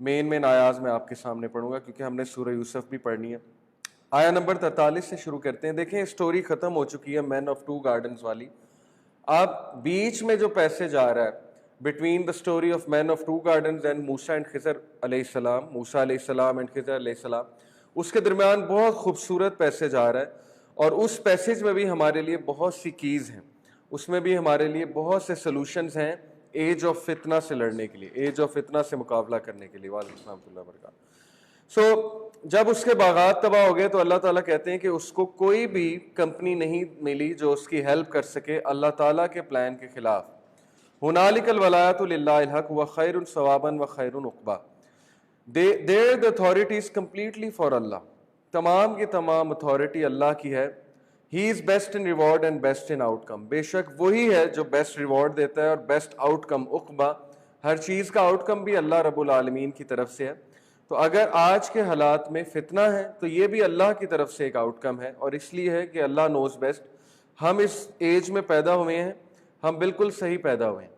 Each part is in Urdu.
مین آیاز میں آپ کے سامنے پڑھوں گا کیونکہ ہم نے سورہ یوسف بھی پڑھنی ہے. آیا نمبر 43 سے شروع کرتے ہیں. دیکھیں اسٹوری ختم ہو چکی ہے مین آف ٹو گارڈنز والی. آپ بیچ میں جو پیسے جا رہا ہے between the story of man of two gardens and Musa and Khizr علیہ السلام, موسیٰ علیہ السلام اینڈ خضر علیہ السلام, اس کے درمیان بہت خوبصورت پیسے جا رہا ہے. اور اس پیسیج میں بھی ہمارے لیے بہت سی کیز ہیں, اس میں بھی ہمارے لیے بہت سے سلوشنز ہیں ایج آف فتنہ سے لڑنے کے لیے, ایج آف فتنہ سے مقابلہ کرنے کے لیے. وعلیکم السلام ورحمۃ اللہ وبرکاتہ. جب اس کے باغات تباہ ہو گئے تو اللہ تعالیٰ کہتے ہیں کہ اس کو کوئی بھی کمپنی نہیں ملی جو اس کی ہیلپ کر سکے اللہ تعالیٰ کے پلان کے خلاف. ہنالک الولایۃ للہ الحق وخیر ثوابا وخیر عقبیٰ. There the authority is completely for Allah. تمام کی تمام اتھارٹی اللہ کی ہے. He is best in reward and best in outcome. بے شک وہی ہے جو بیسٹ ریوارڈ دیتا ہے اور بیسٹ آؤٹ کم عقبہ. ہر چیز کا آؤٹ کم بھی اللہ رب العالمین کی طرف سے ہے. تو اگر آج کے حالات میں فتنہ ہے تو یہ بھی اللہ کی طرف سے ایک آؤٹ کم ہے, اور اس لیے ہے کہ اللہ نوز بیسٹ. ہم اس ایج میں پیدا ہوئے ہیں, ہم بالکل صحیح پیدا ہوئے ہیں,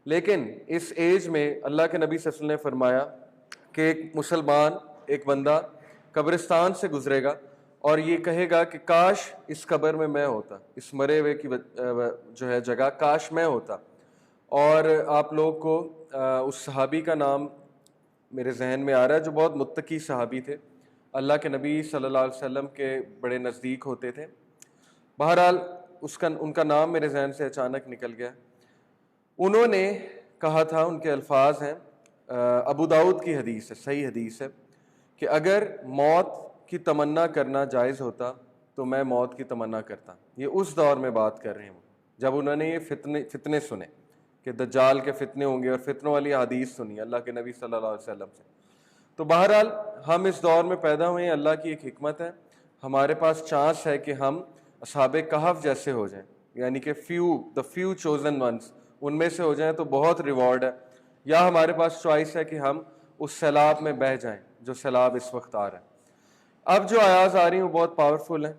لیکن اس ایج میں اللہ کے نبی صلی اللہ علیہ وسلم نے فرمایا کہ ایک مسلمان, ایک بندہ قبرستان سے گزرے گا اور یہ کہے گا کہ کاش اس قبر میں میں ہوتا, اس مرے ہوئے کی جو ہے جگہ کاش میں ہوتا. اور آپ لوگ کو اس صحابی کا نام میرے ذہن میں آ رہا ہے جو بہت متقی صحابی تھے, اللہ کے نبی صلی اللہ علیہ وسلم کے بڑے نزدیک ہوتے تھے. بہرحال ان کا نام میرے ذہن سے اچانک نکل گیا. انہوں نے کہا تھا, ان کے الفاظ ہیں, ابو داؤد کی حدیث ہے, صحیح حدیث ہے, کہ اگر موت کی تمنا کرنا جائز ہوتا تو میں موت کی تمنا کرتا. یہ اس دور میں بات کر رہے ہیں جب انہوں نے یہ فتنے سنے کہ دجال کے فتنے ہوں گے اور فتنوں والی حدیث سنی اللہ کے نبی صلی اللہ علیہ وسلم سے. تو بہرحال ہم اس دور میں پیدا ہوئے ہیں, اللہ کی ایک حکمت ہے. ہمارے پاس چانس ہے کہ ہم اصحاب کہف جیسے ہو جائیں, یعنی کہ دا فیو چوزن ونس, ان میں سے ہو جائیں تو بہت ریوارڈ ہے. یا ہمارے پاس چوائس ہے کہ ہم اس سیلاب میں بہہ جائیں جو سیلاب اس وقت آ رہا ہے. اب جو آیاز آ رہی ہیں وہ بہت پاورفل ہیں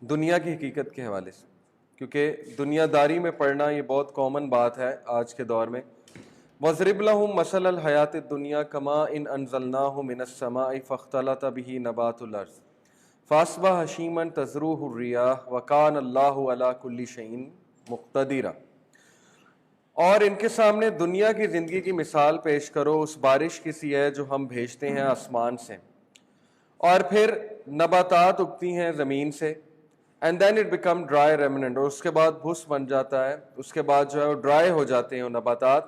دنیا کی حقیقت کے حوالے سے, کیونکہ دنیا داری میں پڑھنا یہ بہت کامن بات ہے آج کے دور میں. وَاضْرِبْ لَهُم مَثَلَ الْحَيَاةِ الدُّنْيَا كَمَاءٍ أَنزَلْنَاهُ مِنَ السَّمَاءِ فَاخْتَلَطَ بِهِ نَبَاتُ الْأَرْضِ فَأَصْبَحَ هَشِيمًا تَذْرُوهُ الرِّيَاحُ وَكَانَ اللَّهُ عَلَى كُلِّ شَيْءٍ مُقْتَدِرًا. اور ان کے سامنے دنیا کی زندگی کی مثال پیش کرو, اس بارش کی سی ہے جو ہم بھیجتے ہیں آسمان سے, اور پھر نباتات اگتی ہیں زمین سے, and then it became dry remnant, اور اس کے بعد بھس بن جاتا ہے, اس کے بعد جو ہے وہ ڈرائی ہو جاتے ہیں وہ نباتات.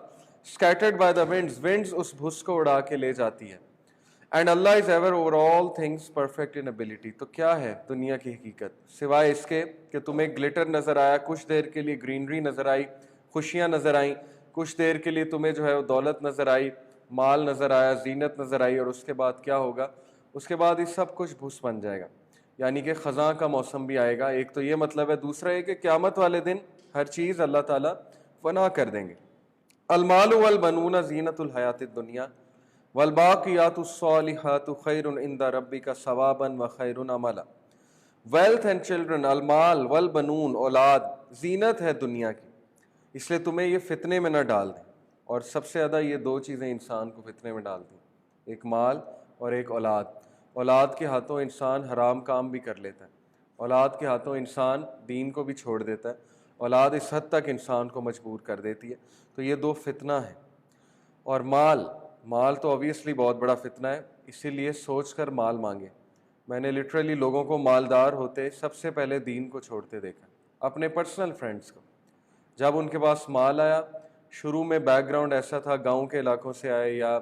اسکیٹرڈ بائی دا ونڈز اس بھس کو اڑا کے لے جاتی ہے. And Allah is ever over all things perfect in ability. تو کیا ہے دنیا کی حقیقت سوائے اس کے کہ تمہیں گلٹر نظر آیا, کچھ دیر کے لیے گرینری نظر آئی, خوشیاں نظر آئیں, کچھ دیر کے لیے تمہیں جو ہے وہ دولت نظر آئی, مال نظر آیا, زینت نظر آئی, اور اس کے بعد کیا ہوگا, اس کے بعد یہ سب کچھ بھس بن جائے گا, یعنی کہ خزاں کا موسم بھی آئے گا. ایک تو یہ مطلب ہے, دوسرا یہ کہ قیامت والے دن ہر چیز اللہ تعالیٰ فنا کر دیں گے. المال والبنون زینت الحیات الدنیا والباقیات الصالحات خیر عند ربک ثوابا وخیر عملا. ویلتھ اینڈ چلڈرن, المال والبنون, اولاد زینت ہے دنیا کی, اس لیے تمہیں یہ فتنے میں نہ ڈال دیں. اور سب سے زیادہ یہ دو چیزیں انسان کو فتنے میں ڈالتی ہیں, ایک مال اور ایک اولاد. اولاد کے ہاتھوں انسان حرام کام بھی کر لیتا ہے, اولاد کے ہاتھوں انسان دین کو بھی چھوڑ دیتا ہے, اولاد اس حد تک انسان کو مجبور کر دیتی ہے. تو یہ دو فتنہ ہیں. اور مال تو اوبیسلی بہت بڑا فتنہ ہے, اسی لیے سوچ کر مال مانگے. میں نے لٹرلی لوگوں کو مالدار ہوتے سب سے پہلے دین کو چھوڑتے دیکھا, اپنے پرسنل فرینڈس کو. جب ان کے پاس مال آیا, شروع میں بیک گراؤنڈ ایسا تھا, گاؤں کے علاقوں سے آئے یا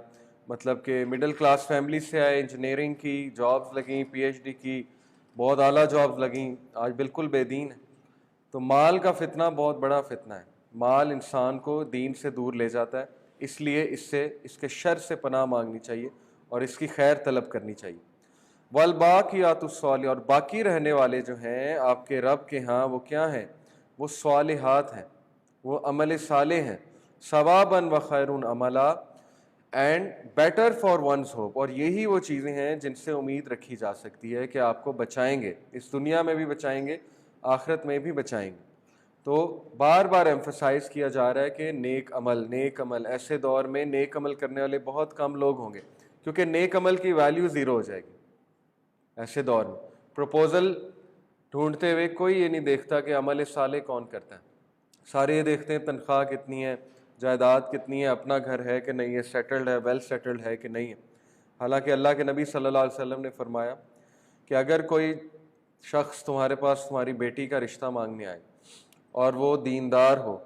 مطلب کہ مڈل کلاس فیملی سے آئے, انجینئرنگ کی جابز لگیں, پی ایچ ڈی کی, بہت اعلیٰ جابز لگیں, آج بالکل بے دین ہے. تو مال کا فتنہ بہت بڑا فتنہ ہے. مال انسان کو دین سے دور لے جاتا ہے, اس لیے اس کے شر سے پناہ مانگنی چاہیے اور اس کی خیر طلب کرنی چاہیے. والباقیات الصالحات, اور باقی رہنے والے جو ہیں آپ کے رب کے ہاں وہ کیا ہیں, وہ صالحات ہیں, وہ عمل صالح ہیں. ثوابا وخیر عملا and better for one's hope, اور یہی وہ چیزیں ہیں جن سے امید رکھی جا سکتی ہے کہ آپ کو بچائیں گے, اس دنیا میں بھی بچائیں گے, آخرت میں بھی بچائیں گے. تو بار بار ایمفسائز کیا جا رہا ہے کہ نیک عمل، ایسے دور میں نیک عمل کرنے والے بہت کم لوگ ہوں گے، کیونکہ نیک عمل کی ویلیو زیرو ہو جائے گی ایسے دور میں۔ پروپوزل ڈھونڈتے ہوئے کوئی یہ نہیں دیکھتا کہ عمل صالح کون کرتا ہے، سارے یہ دیکھتے ہیں تنخواہ کتنی ہے، جائیداد کتنی ہے، اپنا گھر ہے کہ نہیں ہے، سیٹلڈ ہے، ویل سیٹلڈ ہے کہ نہیں ہے۔ حالانکہ اللہ کے نبی صلی اللہ علیہ وسلم نے فرمایا کہ اگر کوئی شخص تمہارے پاس تمہاری بیٹی کا رشتہ مانگنے آئے اور وہ دیندار ہو،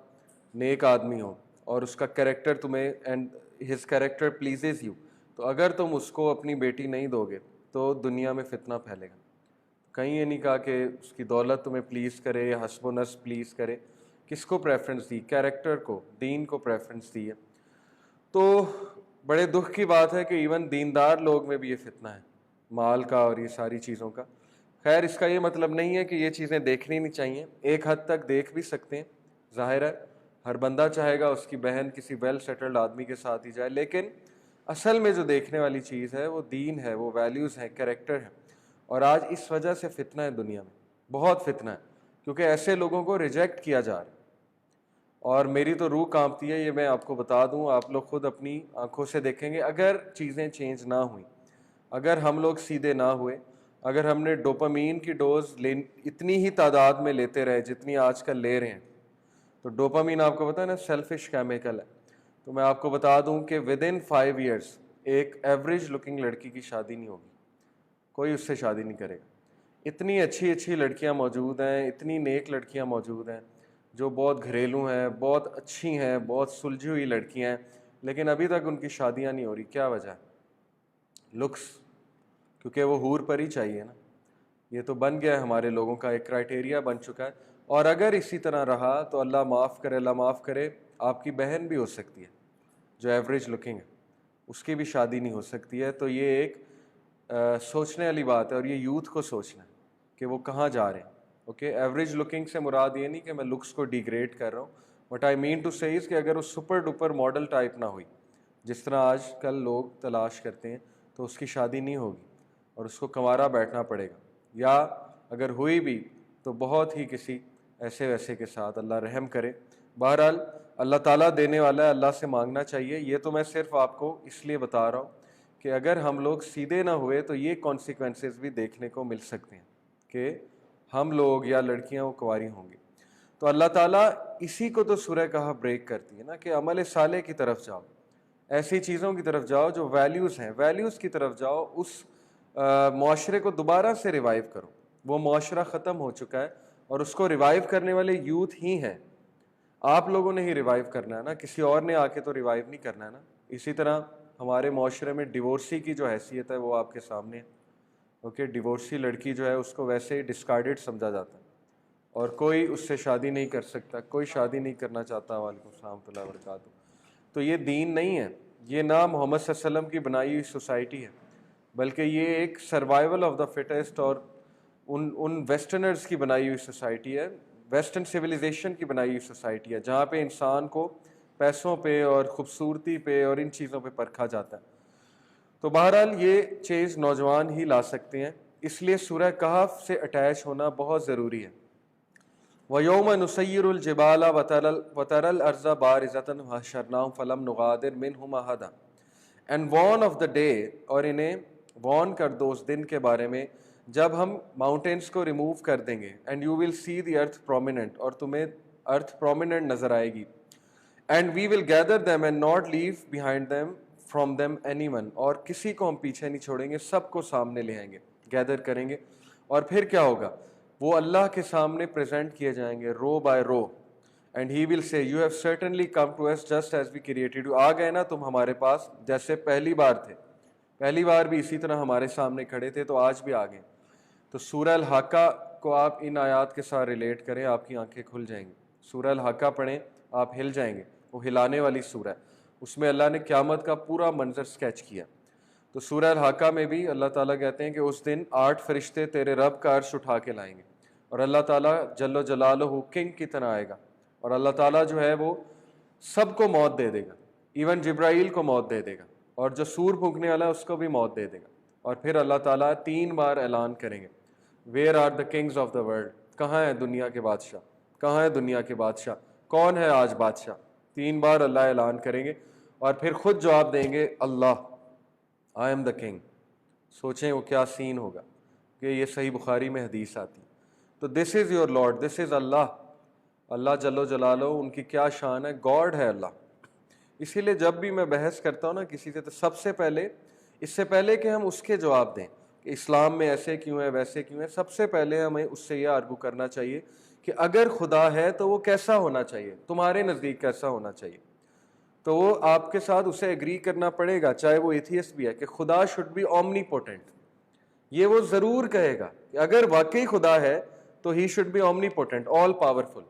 نیک آدمی ہو، اور اس کا کریکٹر تمہیں and his character pleases you, تو اگر تم اس کو اپنی بیٹی نہیں دو گے تو دنیا میں فتنہ پھیلے گا۔ کہیں یہ نہیں کہا کہ اس کی دولت تمہیں پلیز کرے یا حسب و نصب پلیز کرے، کس کو پریفرنس دی؟ کریکٹر کو، دین کو پریفرنس دی ہے۔ تو بڑے دکھ کی بات ہے کہ ایون دیندار لوگ میں بھی یہ فتنہ ہے مال کا اور یہ ساری چیزوں کا۔ خیر، اس کا یہ مطلب نہیں ہے کہ یہ چیزیں دیکھنی نہیں چاہیے، ایک حد تک دیکھ بھی سکتے ہیں، ظاہر ہے ہر بندہ چاہے گا اس کی بہن کسی ویل سیٹلڈ آدمی کے ساتھ ہی جائے، لیکن اصل میں جو دیکھنے والی چیز ہے وہ دین ہے، وہ ویلیوز ہیں، کریکٹر ہے۔ اور آج اس وجہ سے فتنہ ہے دنیا میں، بہت فتنہ ہے، کیونکہ ایسے لوگوں کو ریجیکٹ کیا جا رہا ہے۔ اور میری تو روح کانپتی ہے، یہ میں آپ کو بتا دوں، آپ لوگ خود اپنی آنکھوں سے دیکھیں گے، اگر چیزیں چینج نہ ہوئیں، اگر ہم لوگ سیدھے نہ ہوئے، اگر ہم نے ڈوپامین کی ڈوز اتنی ہی تعداد میں لیتے رہے جتنی آج کل لے رہے ہیں، تو ڈوپامین آپ کو پتہ ہے نا سیلفش کیمیکل ہے، تو میں آپ کو بتا دوں کہ ود ان 5 ایئرس ایک ایوریج لکنگ لڑکی کی شادی نہیں ہوگی، کوئی اس سے شادی نہیں کرے گا۔ اتنی اچھی اچھی لڑکیاں موجود ہیں، اتنی نیک لڑکیاں موجود ہیں جو بہت گھریلو ہیں، بہت اچھی ہیں، بہت سلجھی ہوئی لڑکیاں ہیں، لیکن ابھی تک ان کی شادیاں نہیں ہو رہی۔ کیا وجہ ہے؟ لکس، کیونکہ وہ حور پر ہی چاہیے نا، یہ تو بن گیا ہے ہمارے لوگوں کا ایک کرائٹیریا بن چکا ہے۔ اور اگر اسی طرح رہا تو اللہ معاف کرے، اللہ معاف کرے، آپ کی بہن بھی ہو سکتی ہے جو ایوریج لکنگ ہے، اس کی بھی شادی نہیں ہو سکتی ہے۔ تو یہ ایک سوچنے والی بات ہے، اور یہ یوتھ کو سوچنا ہے کہ وہ کہاں جا رہے ہیں۔ اوکے، ایوریج لکنگ سے مراد یہ نہیں کہ میں لکس کو ڈیگریڈ کر رہا ہوں، بٹ آئی مین ٹو سے کہ اگر وہ سپر ڈپر ماڈل ٹائپ نہ ہوئی جس طرح آج کل لوگ تلاش کرتے ہیں، تو اس کی شادی نہیں ہوگی اور اس کو کنوارا بیٹھنا پڑے گا، یا اگر ہوئی بھی تو بہت ہی کسی ایسے ویسے کے ساتھ، اللہ رحم کرے۔ بہرحال اللہ تعالیٰ دینے والا ہے، اللہ سے مانگنا چاہیے۔ یہ تو میں صرف آپ کو اس لیے بتا رہا ہوں کہ اگر ہم لوگ سیدھے نہ ہوئے تو یہ کانسیکوینسز بھی دیکھنے کو مل سکتے ہیں کہ ہم لوگ یا لڑکیاں وہ کنواری ہوں گی۔ تو اللہ تعالیٰ اسی کو تو سورہ کہف بریک کرتی ہے نا کہ عمل صالح کی طرف جاؤ، ایسی چیزوں کی طرف جاؤ جو ویلیوز ہیں، ویلیوز کی طرف جاؤ، اس معاشرے کو دوبارہ سے ریوائیو کرو۔ وہ معاشرہ ختم ہو چکا ہے اور اس کو ریوائیو کرنے والے یوتھ ہی ہیں۔ آپ لوگوں نے ہی ریوائیو کرنا ہے نا، کسی اور نے آ کے تو ریوائیو نہیں کرنا ہے نا۔ اسی طرح ہمارے معاشرے میں ڈیورسی کی جو حیثیت ہے وہ آپ کے سامنے ہے۔ اوکے، ڈیورسی لڑکی جو ہے اس کو ویسے ہی ڈسکارڈڈ سمجھا جاتا ہے اور کوئی اس سے شادی نہیں کر سکتا، کوئی شادی نہیں کرنا چاہتا۔ وعلیکم السلام ورحمۃ اللہ وبرکاتہ۔ تو یہ دین نہیں ہے، یہ نہ محمد صلی اللہ علیہ وسلم کی بنائی ہوئی سوسائٹی ہے، بلکہ یہ ایک سروائیول آف دا فٹیسٹ اور ان ویسٹرنرز کی بنائی ہوئی سوسائٹی ہے، ویسٹرن سویلائزیشن کی بنائی ہوئی سوسائٹی ہے، جہاں پہ انسان کو پیسوں پہ اور خوبصورتی پہ اور ان چیزوں پہ پرکھا جاتا ہے۔ تو بہرحال یہ چیز نوجوان ہی لا سکتے ہیں، اس لیے سورہ کہف سے اٹیچ ہونا بہت ضروری ہے۔ وَيَوْمَ نُسَيِّرُ الْجِبَالَ وَتَرَى الْأَرْضَ بَارِزَةً وَحَشَرْنَاهُمْ فَلَمْ نُغَادِرْ مِنْهُمْ أَحَدًا، and warn of the day, اور انہیں وارن کر دو اس دن کے بارے میں جب ہم ماؤنٹینس کو ریموو کر دیں گے، and you will see the earth prominent, اور تمہیں ارتھ پرومیننٹ نظر آئے گی، and we will gather them and not leave behind them from them anyone, اور کسی کو ہم پیچھے نہیں چھوڑیں گے، سب کو سامنے لے آئیں گے، گیدر کریں گے۔ اور پھر کیا ہوگا؟ وہ اللہ کے سامنے پریزنٹ کیے جائیں گے row by row, and he will say you have certainly come to us just as we created you, آ گئے نا تم ہمارے پاس جیسے پہلی بار تھے، پہلی بار بھی اسی طرح ہمارے سامنے کھڑے تھے، تو آج بھی آ گئے۔ تو سورہ الحاقہ کو آپ ان آیات کے ساتھ ریلیٹ کریں، آپ کی آنکھیں کھل جائیں گی۔ سورہ الحاقہ پڑھیں، آپ ہل جائیں گے، وہ ہلانے والی سورہ ہے، اس میں اللہ نے قیامت کا پورا منظر سکیچ کیا۔ تو سورہ الحاقہ میں بھی اللہ تعالیٰ کہتے ہیں کہ اس دن 8 فرشتے تیرے رب کا عرش اٹھا کے لائیں گے، اور اللہ تعالیٰ جل جلالہ کنگ کی طرح آئے گا، اور اللہ تعالیٰ جو ہے وہ سب کو موت دے دے گا، ایون جبرائیل کو موت دے دے گا، اور جو سور پھونکنے والا ہے اس کو بھی موت دے دے گا، اور پھر اللہ تعالیٰ 3 بار اعلان کریں گے، where are the kings of the world, کہاں ہیں دنیا کے بادشاہ، کہاں ہے دنیا کے بادشاہ, کون ہے آج بادشاہ. 3 بار اللہ اعلان کریں گے اور پھر خود جواب دیں گے اللہ, آئی ایم دا کنگ. سوچیں وہ کیا سین ہوگا, کہ یہ صحیح بخاری میں حدیث آتی. تو دس از یور لارڈ, دس از اللہ. اللہ جل جلالہ ان کی کیا شان ہے, گاڈ ہے اللہ. اسی لیے جب بھی میں بحث کرتا ہوں نا کسی سے, تو سب سے پہلے, اس سے پہلے کہ ہم اس کے جواب دیں کہ اسلام میں ایسے کیوں ہے ویسے کیوں ہے, سب سے پہلے ہمیں اس سے یہ آرگو کرنا چاہیے کہ اگر خدا ہے تو وہ کیسا ہونا چاہیے, تمہارے نزدیک کیسا ہونا چاہیے. تو وہ آپ کے ساتھ اسے ایگری کرنا پڑے گا, چاہے وہ ایتھیسٹ بھی ہے, کہ خدا شوڈ بی اومنی پوٹنٹ. یہ وہ ضرور کہے گا کہ اگر واقعی خدا ہے تو he should be omnipotent, all powerful.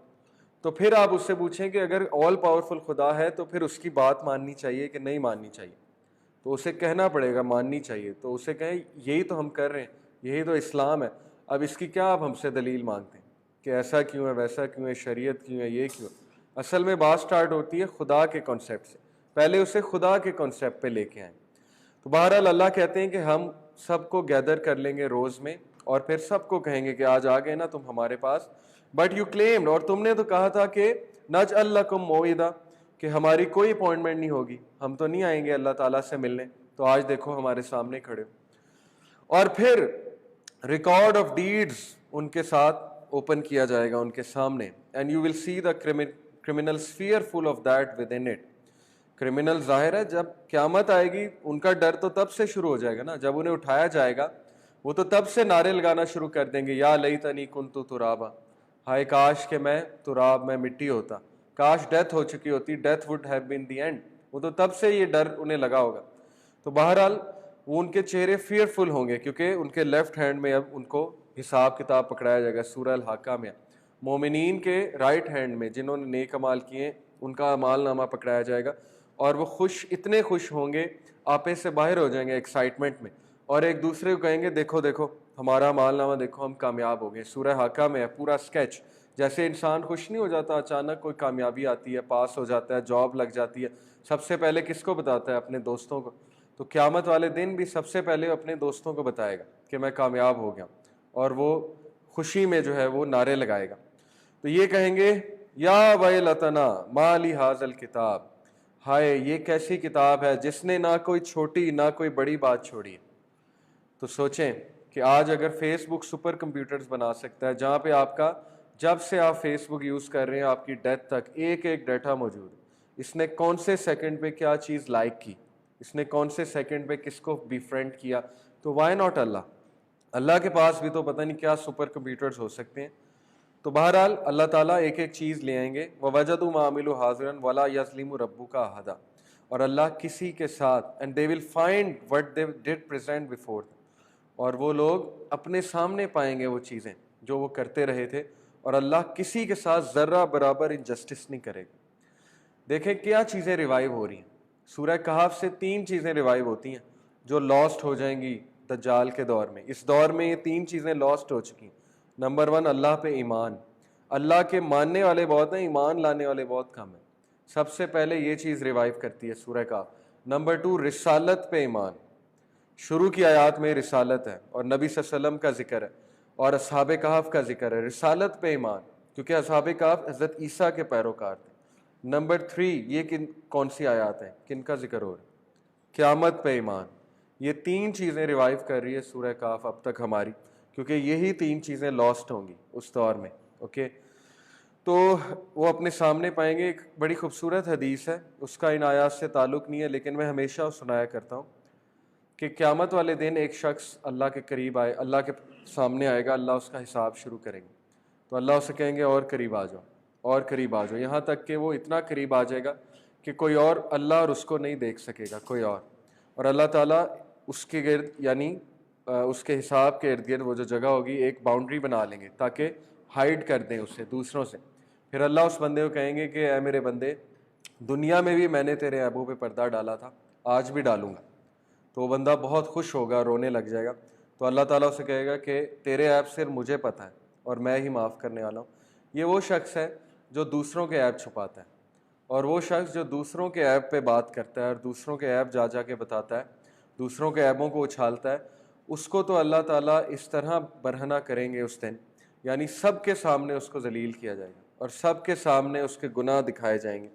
تو پھر آپ اس سے پوچھیں کہ اگر آل پاورفل خدا ہے تو پھر اس کی بات ماننی چاہیے کہ نہیں ماننی چاہیے. تو اسے کہنا پڑے گا ماننی چاہیے. تو اسے کہیں یہی تو ہم کر رہے ہیں, یہی تو اسلام ہے, اب اس کی کیا آپ ہم سے دلیل مانگتے ہیں کہ ایسا کیوں ہے ویسا کیوں ہے, شریعت کیوں ہے, یہ کیوں. اصل میں بات سٹارٹ ہوتی ہے خدا کے کانسیپٹ سے, پہلے اسے خدا کے کانسیپٹ پہ لے کے آئیں. تو بہرحال اللہ کہتے ہیں کہ ہم سب کو گیدر کر لیں گے روز میں, اور پھر سب کو کہیں گے کہ آج آ گئے نا تم ہمارے پاس, بٹ یو کلیمڈ, اور تم نے تو کہا تھا کہ نجعل لکم موعدا, کہ ہماری کوئی اپوائنٹمنٹ نہیں ہوگی, ہم تو نہیں آئیں گے اللہ تعالیٰ سے ملنے. تو آج دیکھو ہمارے سامنے کھڑے ہو. اور پھر ریکارڈ آف ڈیڈز ان کے ساتھ اوپن کیا جائے گا ان کے سامنے, and you will see the criminals fearful of that within it. Criminal ظاہر ہے جب قیامت آئے گی ان کا ڈر تو تب سے شروع ہو جائے گا نا, جب انہیں اٹھایا جائے گا وہ تو تب سے نعرے لگانا شروع کر دیں گے, یا لیتنی کنت ترابا, ہائے کاش کہ میں تراب, میں مٹی ہوتا, کاش ڈیتھ ہو چکی ہوتی, death would have been the end. وہ تو تب سے یہ ڈر انہیں لگا ہوگا. تو بہرحال وہ ان کے چہرے فیئرفل ہوں گے, کیونکہ ان کے لیفٹ ہینڈ میں اب ان کو حساب کتاب پکڑایا جائے گا. سورہ الحاقہ میں مومنین کے رائٹ ہینڈ میں جنہوں نے نیک اعمال کیے ان کا اعمال نامہ پکڑایا جائے گا, اور وہ اتنے خوش ہوں گے, آپے سے باہر ہو جائیں گے ایکسائٹمنٹ میں, اور ایک دوسرے کو کہیں گے دیکھو دیکھو ہمارا اعمال نامہ دیکھو, ہم کامیاب ہو گئے. سورہ حاقہ میں ہے پورا اسکیچ. جیسے انسان خوش نہیں ہو جاتا اچانک کوئی کامیابی آتی ہے, پاس ہو جاتا ہے, جاب لگ جاتی ہے, سب سے پہلے کس کو بتاتا ہے؟ اپنے دوستوں کو. تو قیامت والے دن بھی سب سے پہلے اپنے دوستوں کو بتائے گا کہ میں کامیاب ہو گیا, اور وہ خوشی میں جو ہے وہ نعرے لگائے گا. تو یہ کہیں گے یا ویلتنا ما لی ھذا الکتاب, ہائے یہ کیسی کتاب ہے جس نے نہ کوئی چھوٹی نہ کوئی بڑی بات چھوڑی ہے. تو سوچیں کہ آج اگر فیس بک سپر کمپیوٹرز بنا سکتا ہے, جہاں پہ آپ کا جب سے آپ فیس بک یوز کر رہے ہیں آپ کی ڈیتھ تک ایک ایک ڈیٹا موجود ہے, اس نے کون سے سیکنڈ پہ کیا چیز لائک کی, اس نے کون سے سیکنڈ پہ کس کو بی فرینڈ کیا, تو وائی ناٹ اللہ. اللہ کے پاس بھی تو پتہ نہیں کیا سپر کمپیوٹرز ہو سکتے ہیں. تو بہرحال اللہ تعالیٰ ایک ایک چیز لے آئیں گے, وَوَجَدُوا مَا عَمِلُوا حَاضِرًا وَلَا يَظْلِمُ رَبُّكَ أَحَدًا, اور اللہ کسی کے ساتھ, and they will find what they did present before them, اور وہ لوگ اپنے سامنے پائیں گے وہ چیزیں جو وہ کرتے رہے تھے, اور اللہ کسی کے ساتھ ذرہ برابر انجسٹس نہیں کرے گا. دیکھیں کیا چیزیں ریوائیو ہو رہی ہیں. سورہ کہف سے 3 چیزیں ریوائیو ہوتی ہیں جو لاسٹ ہو جائیں گی دجال کے دور میں. اس دور میں یہ 3 چیزیں لاسٹ ہو چکی ہیں. نمبر 1 اللہ پہ ایمان, اللہ کے ماننے والے بہت ہیں, ایمان لانے والے بہت کم ہیں. سب سے پہلے یہ چیز ریوائیو کرتی ہے سورہ کہف. نمبر 2 رسالت پہ ایمان, شروع کی آیات میں رسالت ہے اور نبی صلی اللہ علیہ وسلم کا ذکر ہے اور اصحاب کہف کا ذکر ہے. رسالت پہ ایمان, کیونکہ اصحاب کہف حضرت عیسیٰ کے پیروکار تھے. نمبر 3 یہ کون سی آیات ہیں, کن کا ذکر ہو رہا ہے؟ قیامت پہ ایمان. یہ 3 چیزیں ریوائیو کر رہی ہے سورہ کہف اب تک ہماری, کیونکہ یہی 3 چیزیں لاسٹ ہوں گی اس دور میں. اوکے, تو وہ اپنے سامنے پائیں گے. ایک بڑی خوبصورت حدیث ہے, اس کا ان آیات سے تعلق نہیں ہے, لیکن میں ہمیشہ سنایا کرتا ہوں کہ قیامت والے دن ایک شخص اللہ کے قریب آئے, اللہ کے سامنے آئے گا, اللہ اس کا حساب شروع کریں گے. تو اللہ اسے کہیں گے اور قریب آ جاؤ, اور قریب آ جاؤ, یہاں تک کہ وہ اتنا قریب آ جائے گا کہ کوئی اور اللہ اور اس کو نہیں دیکھ سکے گا, کوئی اور. اور اللہ تعالیٰ اس کے گرد, یعنی اس کے حساب کے ارد گرد وہ جو جگہ ہوگی ایک باؤنڈری بنا لیں گے تاکہ ہائیڈ کر دیں اسے دوسروں سے. پھر اللہ اس بندے کو کہیں گے کہ اے میرے بندے, دنیا میں بھی میں نے تیرے عیبوں پہ پردہ ڈالا تھا, آج بھی ڈالوں گا. تو وہ بندہ بہت خوش ہوگا, رونے لگ جائے گا. تو اللہ تعالیٰ اسے کہے گا کہ تیرے عیب صرف مجھے پتہ ہے اور میں ہی معاف کرنے والا ہوں. یہ وہ شخص ہے جو دوسروں کے عیب چھپاتا ہے, اور وہ شخص جو دوسروں کے عیب پہ بات کرتا ہے اور دوسروں کے عیب جا جا کے بتاتا ہے, دوسروں کے عیبوں کو اچھالتا ہے, اس کو تو اللہ تعالیٰ اس طرح برہنہ کریں گے اس دن, یعنی سب کے سامنے اس کو ذلیل کیا جائے گا. اور سب کے سامنے اس کے گناہ دکھائے جائیں گے.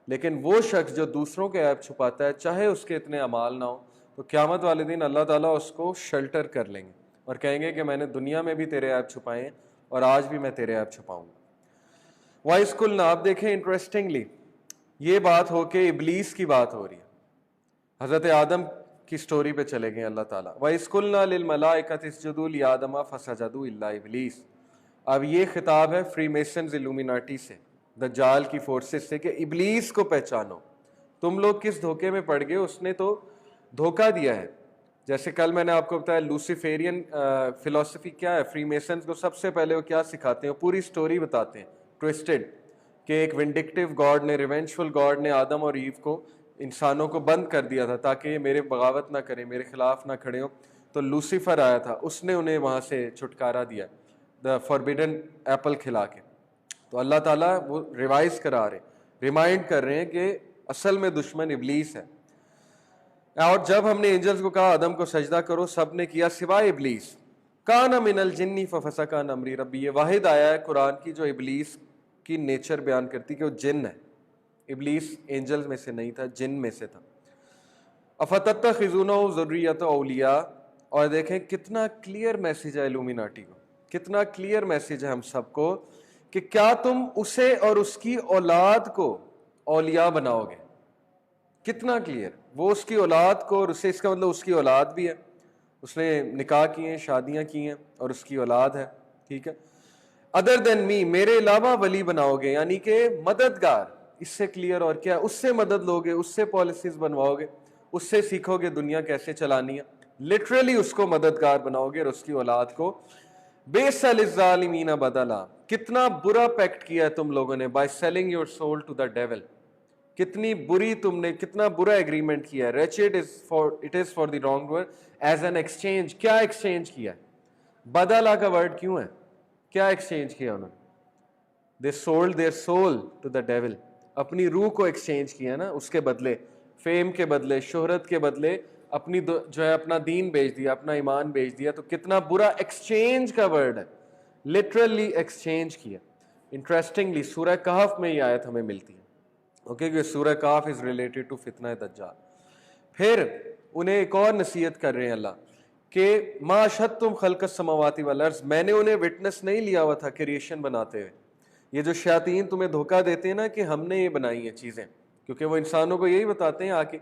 لیکن وہ شخص جو دوسروں کے عیب چھپاتا ہے چاہے اس کے اتنے اعمال نہ ہوں تو قیامت والے دن اللہ تعالیٰ اس کو شیلٹر کر لیں گے اور کہیں گے کہ میں نے دنیا میں بھی تیرے عیب چھپائے ہیں اور آج بھی میں تیرے عیب چھپاؤں گا. وائس کل آپ دیکھیں انٹرسٹنگلی یہ بات ہو کہ ابلیس کی بات ہو رہی ہے. حضرت آدم کی سٹوری پہ چلے گئے اللہ تعالیٰ. وَإِذْ قُلْنَا لِلْمَلَائِكَةِ اسْجُدُوا لِآدَمَ فَسَجَدُوا إِلَّا إِبْلِيسَ. اب یہ خطاب ہے فری میسنز الومیناٹی سے, دجال کی فورسز سے, کہ ابلیس کو پہچانو. تم لوگ کس دھوکے میں پڑ گئے, اس نے تو دھوکہ دیا ہے. جیسے کل میں نے آپ کو بتایا لوسیفیرین فلسفی کیا ہے, فری میسنز کو سب سے پہلے وہ کیا سکھاتے ہیں, پوری سٹوری بتاتے ہیں ٹویسٹڈ, کہ ایک ونڈکٹیو گاڈ نے, ریونجفل گاڈ نے آدم اور ایو کو, انسانوں کو بند کر دیا تھا تاکہ یہ میرے بغاوت نہ کریں, میرے خلاف نہ کھڑے ہوں. تو لوسیفر آیا تھا, اس نے انہیں وہاں سے چھٹکارا دیا, دا فاربیڈن ایپل کھلا کے. تو اللہ تعالیٰ وہ ریوائز کرا رہے, ریمائنڈ کر رہے ہیں کہ اصل میں دشمن ابلیس ہے. اور جب ہم نے اینجلز کو کہا آدم کو سجدہ کرو, سب نے کیا سوائے ابلیس. کان من الجن ففسق عن امر ربی, یہ واحد آیا ہے قرآن کی جو ابلیس کی نیچر بیان کرتی کہ وہ جن ہے. ابلیس اینجلز میں سے نہیں تھا, جن میں سے تھا. افتتخذونہ ذریۃ اولیاء. اور دیکھیں کتنا کلیئر میسیج ہے الومیناٹی کو, کتنا کلیئر میسیج ہے ہم سب کو, کہ کیا تم اسے اور اس کی اولاد کو اولیاء بناؤ گے. کتنا کلیئر, وہ اس کی اولاد کو, اور اسے, اس کا مطلب اس کی اولاد بھی ہے, اس نے نکاح کیے ہیں, شادیاں کی ہیں, اور اس کی اولاد ہے. ٹھیک ہے, ادر دین می, میرے علاوہ ولی بناؤ گے, یعنی کہ مددگار. اس سے کلیئر اور کیا, اس سے مدد لوگے, اس سے پالیسیز بنواؤ گے, اس سے سیکھو گے دنیا کیسے چلانی ہے. لٹرلی اس کو مددگار بناؤ گے اور اس کی اولاد کو. بیس للظالمین بدلا, کتنا برا پیکٹ کیا ہے تم لوگوں نے, by selling your soul to the devil. کتنی بری تم نے, کتنا برا ایگریمنٹ کیا ہے. Wretched it is for the wrong word as an exchange. کیا ایکسچینج کیا ہے, بدلا کا ورڈ کیوں ہے, کیا ایکسچینج کیا انہوں نے. They sold their soul to the devil, اپنی روح کو ایکسچینج کیا نا, اس کے بدلے, فیم کے بدلے, شہرت کے بدلے اپنی جو ہے اپنا دین بیچ دیا, اپنا ایمان بیچ دیا. تو کتنا برا ایکسچینج کا ورڈ ہے, لٹرلی ایکسچینج کیا. انٹرسٹنگلی سورہ کہف میں یہ آیت ہمیں ملتی ہے. اوکے, کہ سورہ کہف از ریلیٹڈ ٹو فتنہ دجال. پھر انہیں ایک اور نصیحت کر رہے ہیں اللہ, کہ ما اشہدتم خلق السماوات والارض, میں نے انہیں وٹنس نہیں لیا ہوا تھا کریشن بناتے ہوئے. یہ جو شیاطین تمہیں دھوکہ دیتے ہیں نا کہ ہم نے یہ بنائی ہیں چیزیں, کیونکہ وہ انسانوں کو یہی بتاتے ہیں آ کے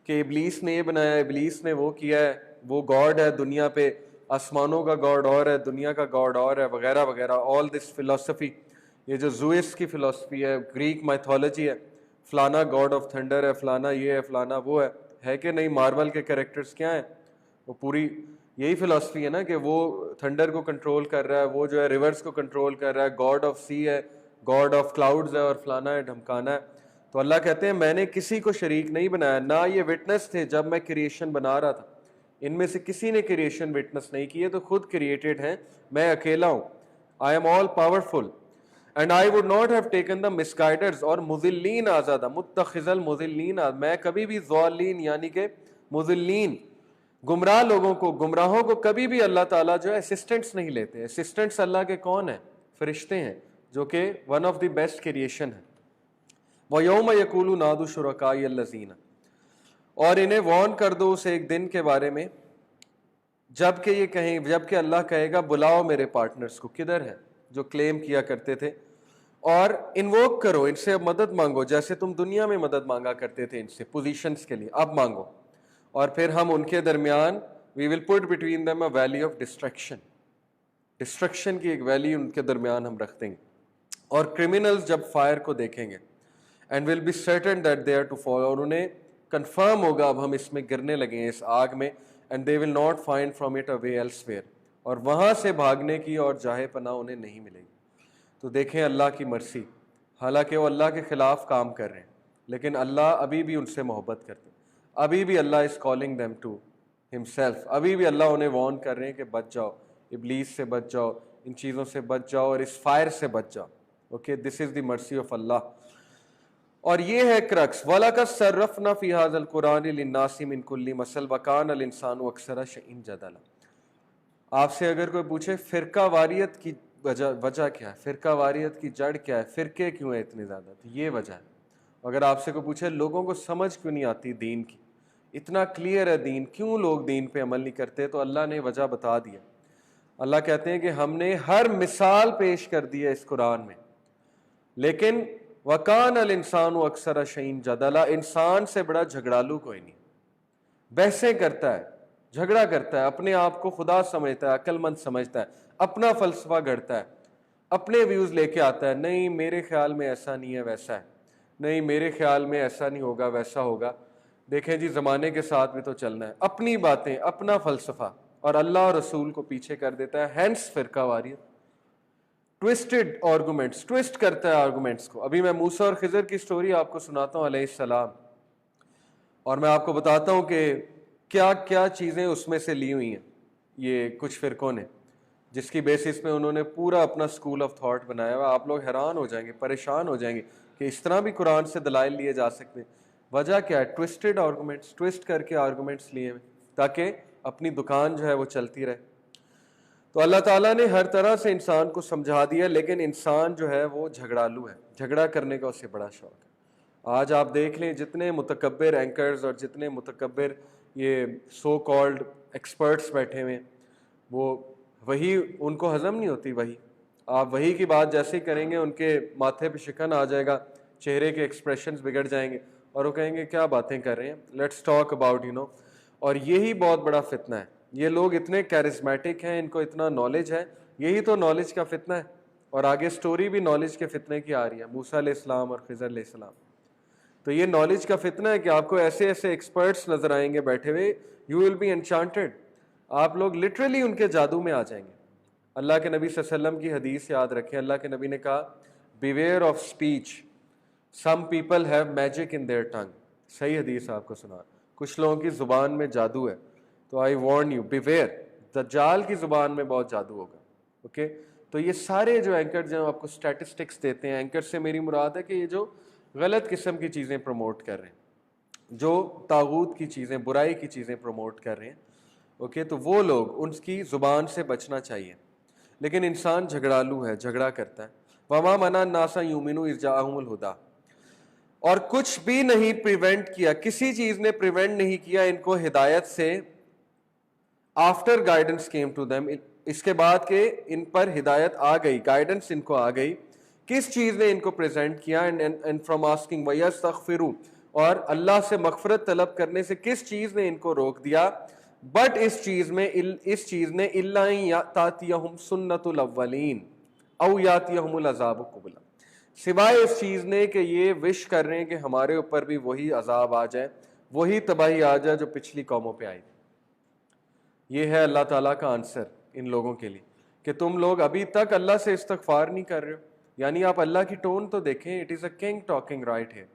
کہ ابلیس نے یہ بنایا ہے, ابلیس نے وہ کیا ہے, وہ گاڈ ہے دنیا پہ, آسمانوں کا گاڈ اور ہے, دنیا کا گاڈ اور ہے, وغیرہ وغیرہ. آل دس فلسفی, یہ جو زوئس کی فلسفی ہے, گریک میتھولوجی ہے, فلانا گاڈ آف تھنڈر ہے, فلانا یہ ہے, فلانا وہ ہے کہ نہیں. مارول کے کریکٹرز کیا ہیں, وہ پوری یہی فلسفی ہے نا کہ وہ تھنڈر کو کنٹرول کر رہا ہے, وہ جو ہے ریورس کو کنٹرول کر رہا ہے, گاڈ آف سی ہے, گاڈ آف کلاؤڈز ہے, اور فلانا ہے, ڈھمکانا ہے. تو اللہ کہتے ہیں میں نے کسی کو شریک نہیں بنایا, نہ یہ وٹنس تھے جب میں کریشن بنا رہا تھا. ان میں سے کسی نے کریشن وٹنس نہیں کی ہے, تو خود کریٹڈ ہیں, میں اکیلا ہوں. I am all powerful and I would not have taken the misguiders اور مضلین آزادہ, متخذ المضلین, میں کبھی بھی ضالین یعنی کہ مضلین, گمراہ لوگوں کو, گمراہوں کو کبھی بھی اللہ تعالیٰ جو ہے اسسٹنٹس نہیں لیتے. اسسٹنٹس اللہ کے کون ہیں, فرشتے ہیں, جو کہ one of the best creation ہے. وَيَوْمَ يَقُولُ نَادُوا شُرَكَائِيَ الَّذِينَ, اور انہیں وارن کر دو اس ایک دن کے بارے میں جب کہ یہ کہیں, جب کہ اللہ کہے گا بلاؤ میرے پارٹنرز کو, کدھر ہیں, جو کلیم کیا کرتے تھے, اور انووک کرو, ان سے مدد مانگو, جیسے تم دنیا میں مدد مانگا کرتے تھے ان سے پوزیشنز کے لیے, اب مانگو. اور پھر ہم ان کے درمیان we will put between them a valley of destruction, destruction کی ایک ویلی ان کے درمیان ہم رکھ دیں گے. اور کرمنلز جب فائر کو دیکھیں گے and will be certain that they are to fall, اور انہیں کنفرم ہوگا اب ہم اس میں گرنے لگے ہیں اس آگ میں, and they will not find from it a way elsewhere, اور وہاں سے بھاگنے کی اور جاہ پناہ انہیں نہیں ملے گی. تو دیکھیں اللہ کی مرسی, حالانکہ وہ اللہ کے خلاف کام کر رہے ہیں, لیکن اللہ ابھی بھی ان سے محبت کرتے ہیں. ابھی بھی Allah is calling them to himself, ابھی بھی اللہ انہیں وارن کر رہے ہیں کہ بچ جاؤ, ابلیس سے بچ جاؤ, ان چیزوں سے بچ جاؤ, اور اس فائر سے بچ جاؤ. Okay, this is the mercy of اللہ. اور یہ ہے کرکس, وَلَقَدْ صَرَّفْنَا فِي هَذَا الْقُرْآنِ لِلنَّاسِ مِنْ كُلِّ مَثَلٍ وَكَانَ الْإِنسَانُ أَكْثَرَ شَيْءٍ جَدَلًا. آپ سے اگر کوئی پوچھے فرقہ واریت کی وجہ کیا ہے؟ فرقہ واریت کی جڑ کیا ہے؟ فرقے کیوں ہیں اتنے زیادہ؟ تو یہ وجہ ہے۔ اگر آپ سے کوئی پوچھے لوگوں کو سمجھ کیوں نہیں آتی دین کی، اتنا کلیئر ہے دین، کیوں لوگ دین پہ عمل نہیں کرتے، تو اللہ نے وجہ بتا دیا۔ اللہ کہتے ہیں کہ ہم نے ہر مثال پیش کر دی ہے اس قرآن میں، لیکن وَقَانَ الْإِنسَانُ أَكْثَرَ شَيْءٍ جَدَلًا، انسان سے بڑا جھگڑالو کوئی نہیں، بحثیں کرتا ہے، جھگڑا کرتا ہے، اپنے آپ کو خدا سمجھتا ہے، عقل مند سمجھتا ہے، اپنا فلسفہ گھڑتا ہے، اپنے ویوز لے کے آتا ہے، نہیں میرے خیال میں ایسا نہیں ہے ویسا ہے، نہیں میرے خیال میں ایسا نہیں ہوگا ویسا ہوگا۔ دیکھیں جی زمانے کے ساتھ بھی تو چلنا ہے، اپنی باتیں، اپنا فلسفہ، اور اللہ اور رسول کو پیچھے کر دیتا ہے، ہینس فرقہ واریت، ٹوسٹڈ آرگومنٹس، ٹوسٹ کرتا ہے آرگومنٹس کو۔ ابھی میں موسیٰ اور خضر کی سٹوری آپ کو سناتا ہوں علیہ السلام، اور میں آپ کو بتاتا ہوں کہ کیا کیا چیزیں اس میں سے لی ہوئی ہیں یہ کچھ فرقوں نے، جس کی بیسس پہ انہوں نے پورا اپنا اسکول آف تھاٹ بنایا ہوا۔ آپ لوگ حیران ہو جائیں گے، پریشان ہو جائیں گے کہ اس طرح بھی قرآن سے دلائل لیے جا سکتے ہیں۔ وجہ کیا ہے؟ ٹوسٹڈ آرگومنٹس، ٹوسٹ کر کے آرگومنٹس لیے ہوئے تاکہ اپنی دکان جو ہے وہ چلتی رہے۔ تو اللہ تعالیٰ نے ہر طرح سے انسان کو سمجھا دیا، لیکن انسان جو ہے وہ جھگڑالو ہے، جھگڑا کرنے کا اسے بڑا شوق ہے۔ آج آپ دیکھ لیں جتنے متکبر اینکرز اور جتنے متکبر یہ سو کالڈ ایکسپرٹس بیٹھے ہوئے ہیں، وہ وہی ان کو ہضم نہیں ہوتی۔ وہی آپ وہی کی بات جیسے ہی کریں گے ان کے ماتھے پہ شکن آ جائے گا، چہرے کے ایکسپریشنز بگڑ جائیں گے، اور وہ کہیں گے کیا باتیں کر رہے ہیں، لیٹس ٹاک اباؤٹ اور یہی بہت بڑا فتنہ ہے۔ یہ لوگ اتنے کیرزمیٹک ہیں، ان کو اتنا نالج ہے، یہی تو نالج کا فتنہ ہے۔ اور آگے سٹوری بھی نالج کے فتنے کی آ رہی ہے، موسیٰ علیہ السلام اور خضر علیہ السلام۔ تو یہ نالج کا فتنہ ہے کہ آپ کو ایسے ایسے ایکسپرٹس نظر آئیں گے بیٹھے ہوئے، یو ول بی انچانٹڈ، آپ لوگ لٹرلی ان کے جادو میں آ جائیں گے۔ اللہ کے نبی صلی اللہ علیہ وسلم کی حدیث یاد رکھیں، اللہ کے نبی نے کہا beware of speech, some people have magic in their tongue. صحیح حدیث آپ کو سنا، کچھ لوگوں کی زبان میں جادو ہے، تو آئی وارن یو بیویئر، دجال کی زبان میں بہت جادو ہوگا۔ اوکے، تو یہ سارے جو اینکر جو آپ کو اسٹیٹسٹکس دیتے ہیں، اینکر سے میری مراد ہے کہ یہ جو غلط قسم کی چیزیں پروموٹ کر رہے ہیں، جو طاغوت کی چیزیں، برائی کی چیزیں پروموٹ کر رہے ہیں، اوکے، تو وہ لوگ ان کی زبان سے بچنا چاہیے۔ لیکن انسان جھگڑالو ہے، جھگڑا کرتا ہے۔ وَمَا مَنَعَ النَّاسَ أَن يُؤْمِنُوا إِذْ جَاءَهُمُ الْهُدَىٰ، اور کچھ بھی نہیں پریونٹ کیا، کسی چیز نے پریونٹ نہیں کیا ان کو ہدایت سے، after guidance came to them, اس کے بعد کہ ان پر ہدایت آ گئی، گائیڈنس ان کو آ گئی، کس چیز نے ان کو پریزنٹ کیا، اینڈ فرام آسکنگ وَيَسْتَغْفِرُوا، اور اللہ سے مغفرت طلب کرنے سے کس چیز نے ان کو روک دیا؟ بٹ اس چیز نے إِلَّا تَأْتِيَهُمْ سُنَّةُ الْأَوَّلِينَ أَوْ يَأْتِيَهُمُ الْعَذَابُ قُبْلًا، سوائے اس چیز نے کہ یہ وش کر رہے ہیں کہ ہمارے اوپر بھی وہی عذاب آ جائے، وہی تباہی آ جائے جو پچھلی قوموں پہ آئی۔ یہ ہے اللہ تعالیٰ کا آنسر ان لوگوں کے لیے کہ تم لوگ ابھی تک اللہ سے استغفار نہیں کر رہے ہو۔ یعنی آپ اللہ کی ٹون تو دیکھیں، it is a king talking right ہے،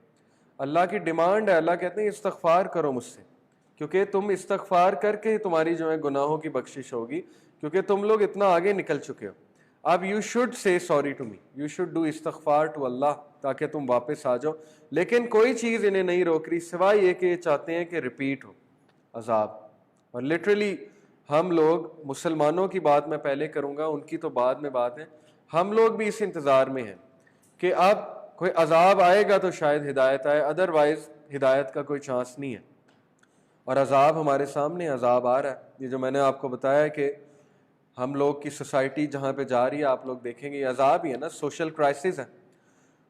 اللہ کی ڈیمانڈ ہے، اللہ کہتے ہیں استغفار کرو مجھ سے، کیونکہ تم استغفار کر کے تمہاری جو ہے گناہوں کی بخشش ہوگی، کیونکہ تم لوگ اتنا آگے نکل چکے ہو۔ اب you should say sorry to me, you should do استغفار ٹو اللہ، تاکہ تم واپس آ جاؤ۔ لیکن کوئی چیز انہیں نہیں روک رہی سوائے یہ کہ یہ چاہتے ہیں کہ ریپیٹ ہو عذاب۔ اور لٹرلی ہم لوگ، مسلمانوں کی بات میں پہلے کروں گا، ان کی تو بعد میں بات ہے، ہم لوگ بھی اس انتظار میں ہیں کہ اب کوئی عذاب آئے گا تو شاید ہدایت آئے، ادروائز ہدایت کا کوئی چانس نہیں ہے۔ اور عذاب ہمارے سامنے عذاب آ رہا ہے، یہ جو میں نے آپ کو بتایا کہ ہم لوگ کی سوسائٹی جہاں پہ جا رہی ہے، آپ لوگ دیکھیں گے یہ عذاب ہی ہے نا، سوشل کرائسس ہے،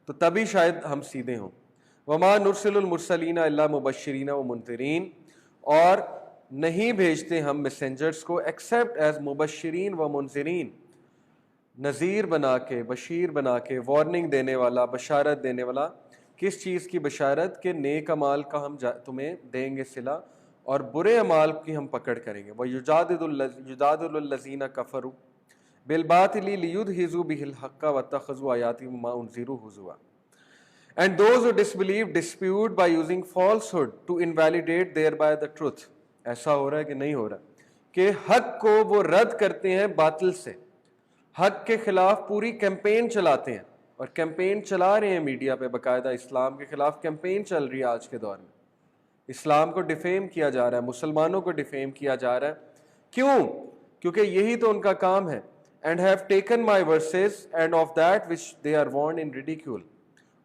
تو تبھی شاید ہم سیدھے ہوں۔ وَمَا نُرْسِلُ الْمُرْسَلِينَ إِلَّا مُبَشِّرِينَ وَمُنذِرِينَ، اور نہیں بھیجتے ہم میسنجرز کو ایکسیپٹ ایز مبشرین و منذرین، نذیر بنا کے، بشیر بنا کے، وارننگ دینے والا، بشارت دینے والا۔ کس چیز کی بشارت؟ کہ نیک اعمال کا ہم تمہیں دیں گے صلہ، اور برے اعمال کی ہم پکڑ کریں گے۔ وَيُجَادِلُ الَّذِينَ كَفَرُوا بِالْبَاطِلِ لِيُدْحِضُوا بِهِ الْحَقَّ وَاتَّخَذُوا آيَاتِي وَمَا أُنذِرُوا هُزُوًا، and those who disbelieve dispute by using falsehood to invalidate thereby the truth۔ ایسا ہو رہا ہے کہ نہیں ہو رہا کہ حق کو وہ رد کرتے ہیں باطل سے، حق کے خلاف پوری کیمپین چلاتے ہیں، اور کیمپین چلا رہے ہیں میڈیا پہ باقاعدہ، اسلام کے خلاف کیمپین چل رہی ہے آج کے دور میں، اسلام کو ڈیفیم کیا جا رہا ہے، مسلمانوں کو ڈیفیم کیا جا رہا ہے۔ کیوں؟ کیونکہ یہی تو ان کا کام ہے، and have taken my verses and of that which they are warned in ridicule.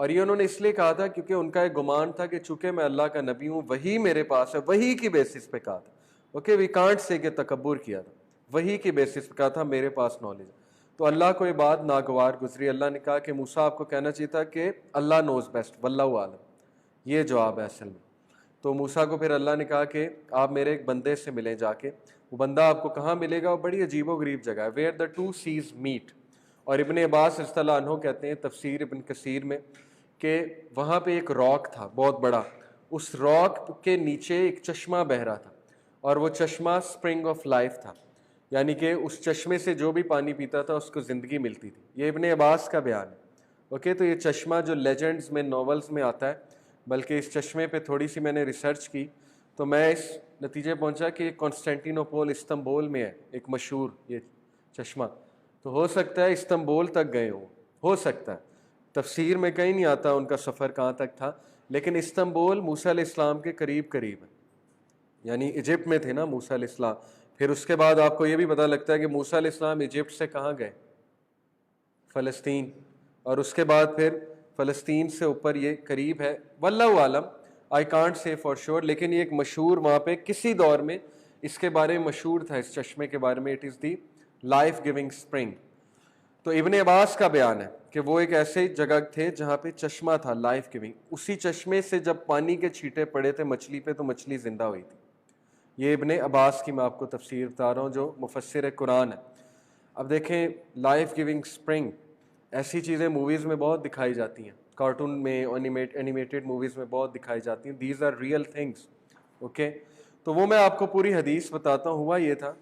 اور یہ انہوں نے اس لیے کہا تھا کیونکہ ان کا ایک گمان تھا کہ چونکہ میں اللہ کا نبی ہوں، وہی میرے پاس ہے، وہی کی بیسس پہ کہا تھا. اوکے، وی کانٹ سے کہ تکبر کیا تھا، وہی کی بیسس پہ کہا تھا میرے پاس نالج ہے. تو اللہ کو یہ بات ناگوار گزری. اللہ نے کہا کہ موسیٰ آپ کو کہنا چاہیے تھا کہ اللہ نوز بیسٹ، واللہ عالم. یہ جواب ہے اصل میں. تو موسیٰ کو پھر اللہ نے کہا کہ آپ میرے ایک بندے سے ملیں جا کے. وہ بندہ آپ کو کہاں ملے گا؟ وہ بڑی عجیب و غریب جگہ ہے، where the two seas meet. اور ابن عباس رضی اللہ عنہ کہتے ہیں تفسیر ابن کثیر میں کہ وہاں پہ ایک راک تھا بہت بڑا، اس راک کے نیچے ایک چشمہ بہہ رہا تھا، اور وہ چشمہ اسپرنگ آف لائف تھا، یعنی کہ اس چشمے سے جو بھی پانی پیتا تھا اس کو زندگی ملتی تھی. یہ ابن عباس کا بیان ہے. اوکے، تو یہ چشمہ جو لیجنڈز میں، ناولز میں آتا ہے، بلکہ اس چشمے پہ تھوڑی سی میں نے ریسرچ کی تو میں اس نتیجے پہنچا کہ کانسٹینٹینوپول استنبول میں ہے ایک مشہور یہ چشمہ. تو ہو سکتا ہے استنبول تک گئے ہوں، ہو سکتا ہے. تفسیر میں کہیں نہیں آتا ان کا سفر کہاں تک تھا، لیکن استنبول موسیٰ علیہ السلام کے قریب قریب ہے، یعنی ایجپٹ میں تھے نا موسیٰ علیہ السلام. پھر اس کے بعد آپ کو یہ بھی پتہ لگتا ہے کہ موسیٰ علیہ السلام ایجپٹ سے کہاں گئے؟ فلسطین. اور اس کے بعد پھر فلسطین سے اوپر یہ قریب ہے، واللہ عالم، I can't say for sure. لیکن یہ ایک مشہور وہاں پہ کسی دور میں اس کے بارے میں مشہور تھا، اس چشمے کے بارے میں، it is the life giving spring. تو ابن عباس کا بیان ہے کہ وہ ایک ایسے جگہ تھے جہاں پہ چشمہ تھا لائف گیونگ. اسی چشمے سے جب پانی کے چھینٹے پڑے تھے مچھلی پہ تو مچھلی زندہ ہوئی تھی. یہ ابن عباس کی میں آپ کو تفسیر بتا رہا ہوں جو مفسر قرآن ہے. اب دیکھیں لائف گیونگ اسپرنگ، ایسی چیزیں موویز میں بہت دکھائی جاتی ہیں، کارٹون میں، اینیمیٹڈ موویز میں بہت دکھائی جاتی ہیں. These are real things. Okay, تو وہ میں آپ کو پوری حدیث بتاتا ہوں. ہوا یہ تھا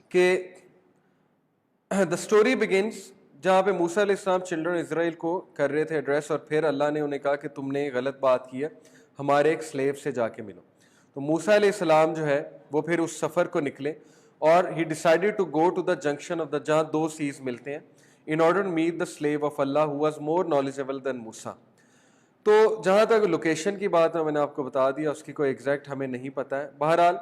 کہ دا اسٹوری بگنس جہاں پہ موسیٰ علیہ السلام چلڈرن اسرائیل کو کر رہے تھے ایڈریس، اور پھر اللہ نے انہیں کہا کہ تم نے غلط بات کی ہے، ہمارے ایک سلیو سے جا کے ملو. تو موسیٰ علیہ السلام جو ہے وہ پھر اس سفر کو نکلے، اور he decided to go to the junction of the, جہاں دو سیز ملتے ہیں، in order to meet the slave of Allah who was more knowledgeable than Musa. تو جہاں تک لوکیشن کی بات ہے میں نے آپ کو بتا دیا، اس کی کوئی ایگزیکٹ ہمیں نہیں پتہ ہے. بہرحال